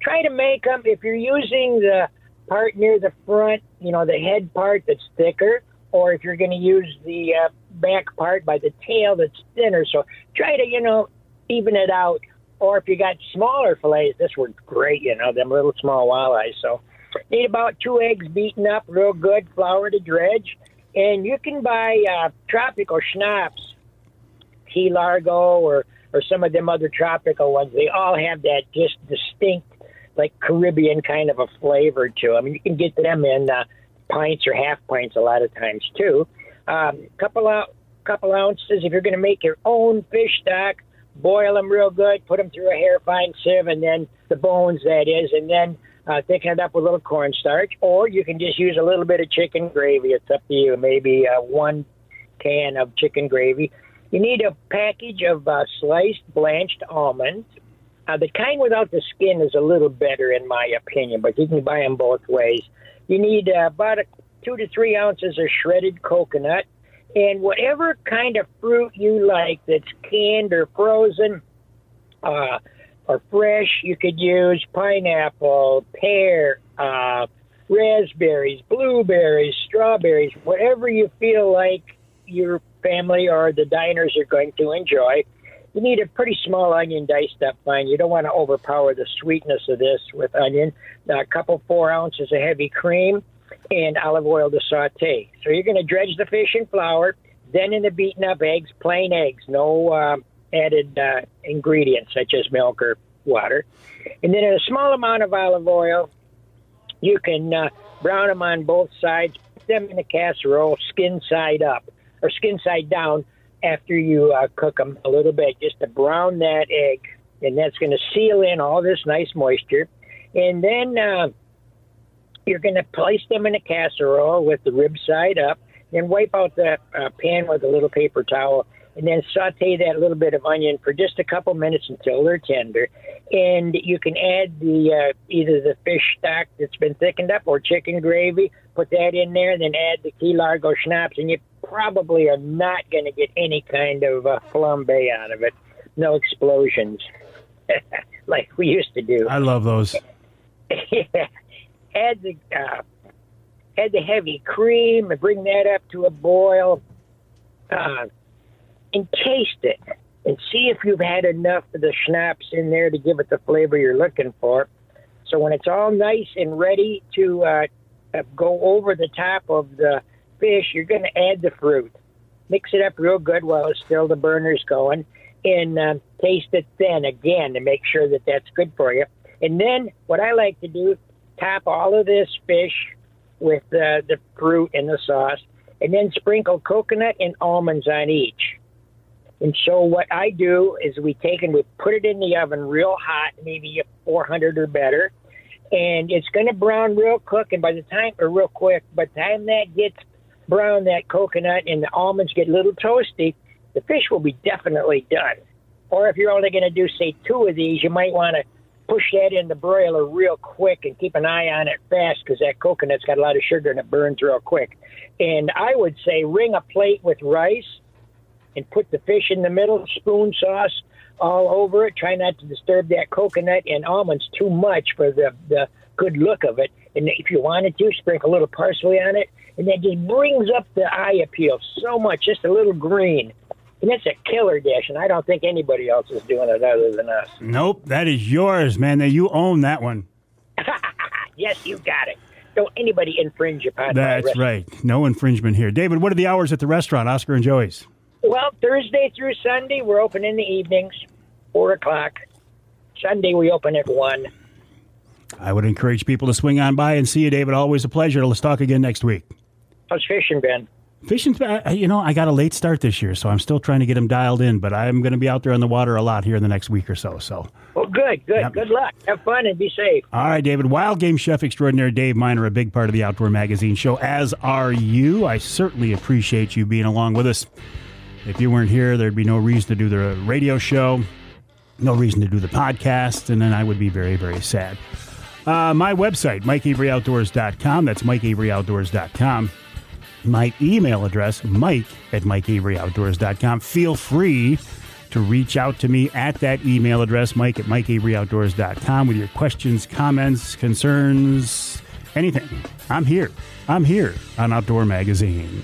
H: Try to make them, if you're using the part near the front, you know, the head part that's thicker, or if you're going to use the back part by the tail that's thinner. So try to, even it out. Or if you got smaller fillets, this works great, them little small walleyes. So need about 2 eggs beaten up real good, flour to dredge. And you can buy tropical schnapps, Key Largo or some of them other tropical ones. They all have that just distinct, like Caribbean kind of a flavor to them. And you can get them in pints or half pints a lot of times too. Couple ounces. If you're going to make your own fish stock, boil them real good, put them through a hair fine sieve, and then the bones, that is, and then thicken it up with a little cornstarch. Or you can just use a little bit of chicken gravy. It's up to you. Maybe 1 can of chicken gravy. You need a package of sliced blanched almonds. The kind without the skin is a little better in my opinion, but you can buy them both ways. You need about 2 to 3 ounces of shredded coconut, and whatever kind of fruit you like that's canned or frozen or fresh, you could use pineapple, pear, raspberries, blueberries, strawberries, whatever you feel like your family or the diners are going to enjoy. You need a pretty small onion diced up fine. You don't want to overpower the sweetness of this with onion. A couple 4 ounces of heavy cream and olive oil to saute. So you're going to dredge the fish in flour, then in the beaten up eggs, plain eggs, no added ingredients such as milk or water. And then in a small amount of olive oil, you can brown them on both sides, put them in a casserole, skin side up or skin side down after you cook them a little bit, just to brown that egg. And that's going to seal in all this nice moisture. And then you're going to place them in a casserole with the rib side up, then wipe out the pan with a little paper towel, and then saute that little bit of onion for just a couple minutes until they're tender. And you can add the either the fish stock that's been thickened up or chicken gravy, put that in there, and then add the Key Largo schnapps, and you probably are not going to get any kind of flambe out of it. No explosions like we used to do.
B: I love those.
H: Add the heavy cream and bring that up to a boil. And taste it and see if you've had enough of the schnapps in there to give it the flavor you're looking for. So when it's all nice and ready to go over the top of the fish, you're going to add the fruit. Mix it up real good while it's still the burner's going, and taste it then again to make sure that that's good for you. And then what I like to do, top all of this fish with the fruit and the sauce, and then sprinkle coconut and almonds on each. And so what I do is we put it in the oven real hot, maybe 400 or better, and it's going to brown real quick. And by the time that gets brown, that coconut and the almonds get a little toasty, the fish will be definitely done. Or if you're only going to do, say, 2 of these, you might want to push that in the broiler real quick and keep an eye on it fast, because that coconut's got a lot of sugar and it burns real quick. And I would say ring a plate with rice and put the fish in the middle, spoon sauce all over it. Try not to disturb that coconut and almonds too much for the good look of it. And if you wanted to, sprinkle a little parsley on it. And that just brings up the eye appeal so much, just a little green. And it's a killer dish, and I don't think anybody else is doing it other than us.
B: Nope, that is yours, man. You own that one.
H: Yes, you got it. Don't anybody infringe upon
B: That's
H: my recipe.
B: right. No infringement here. David, what are the hours at the restaurant, Oscar and Joey's?
H: Well, Thursday through Sunday, we're open in the evenings, 4 o'clock. Sunday, we open at 1.
B: I would encourage people to swing on by and see you, David. Always a pleasure. Let's talk again next week.
H: How's fishing been?
B: Fishing's, I got a late start this year, so I'm still trying to get them dialed in, but I'm going to be out there on the water a lot here in the next week or so.
H: Well, good.
B: Yep.
H: Good luck. Have fun and be safe.
B: All right, David. Wild game chef extraordinaire Dave Minar, a big part of the Outdoor Magazine show, as are you. I certainly appreciate you being along with us. If you weren't here, there'd be no reason to do the radio show, no reason to do the podcast, and then I would be very, very sad. My website, MikeAveryOutdoors.com. That's MikeAveryOutdoors.com. My email address, Mike@MikeAveryOutdoors.com. Feel free to reach out to me at that email address, Mike@MikeAveryOutdoors.com, with your questions, comments, concerns, anything. I'm here on Outdoor Magazine.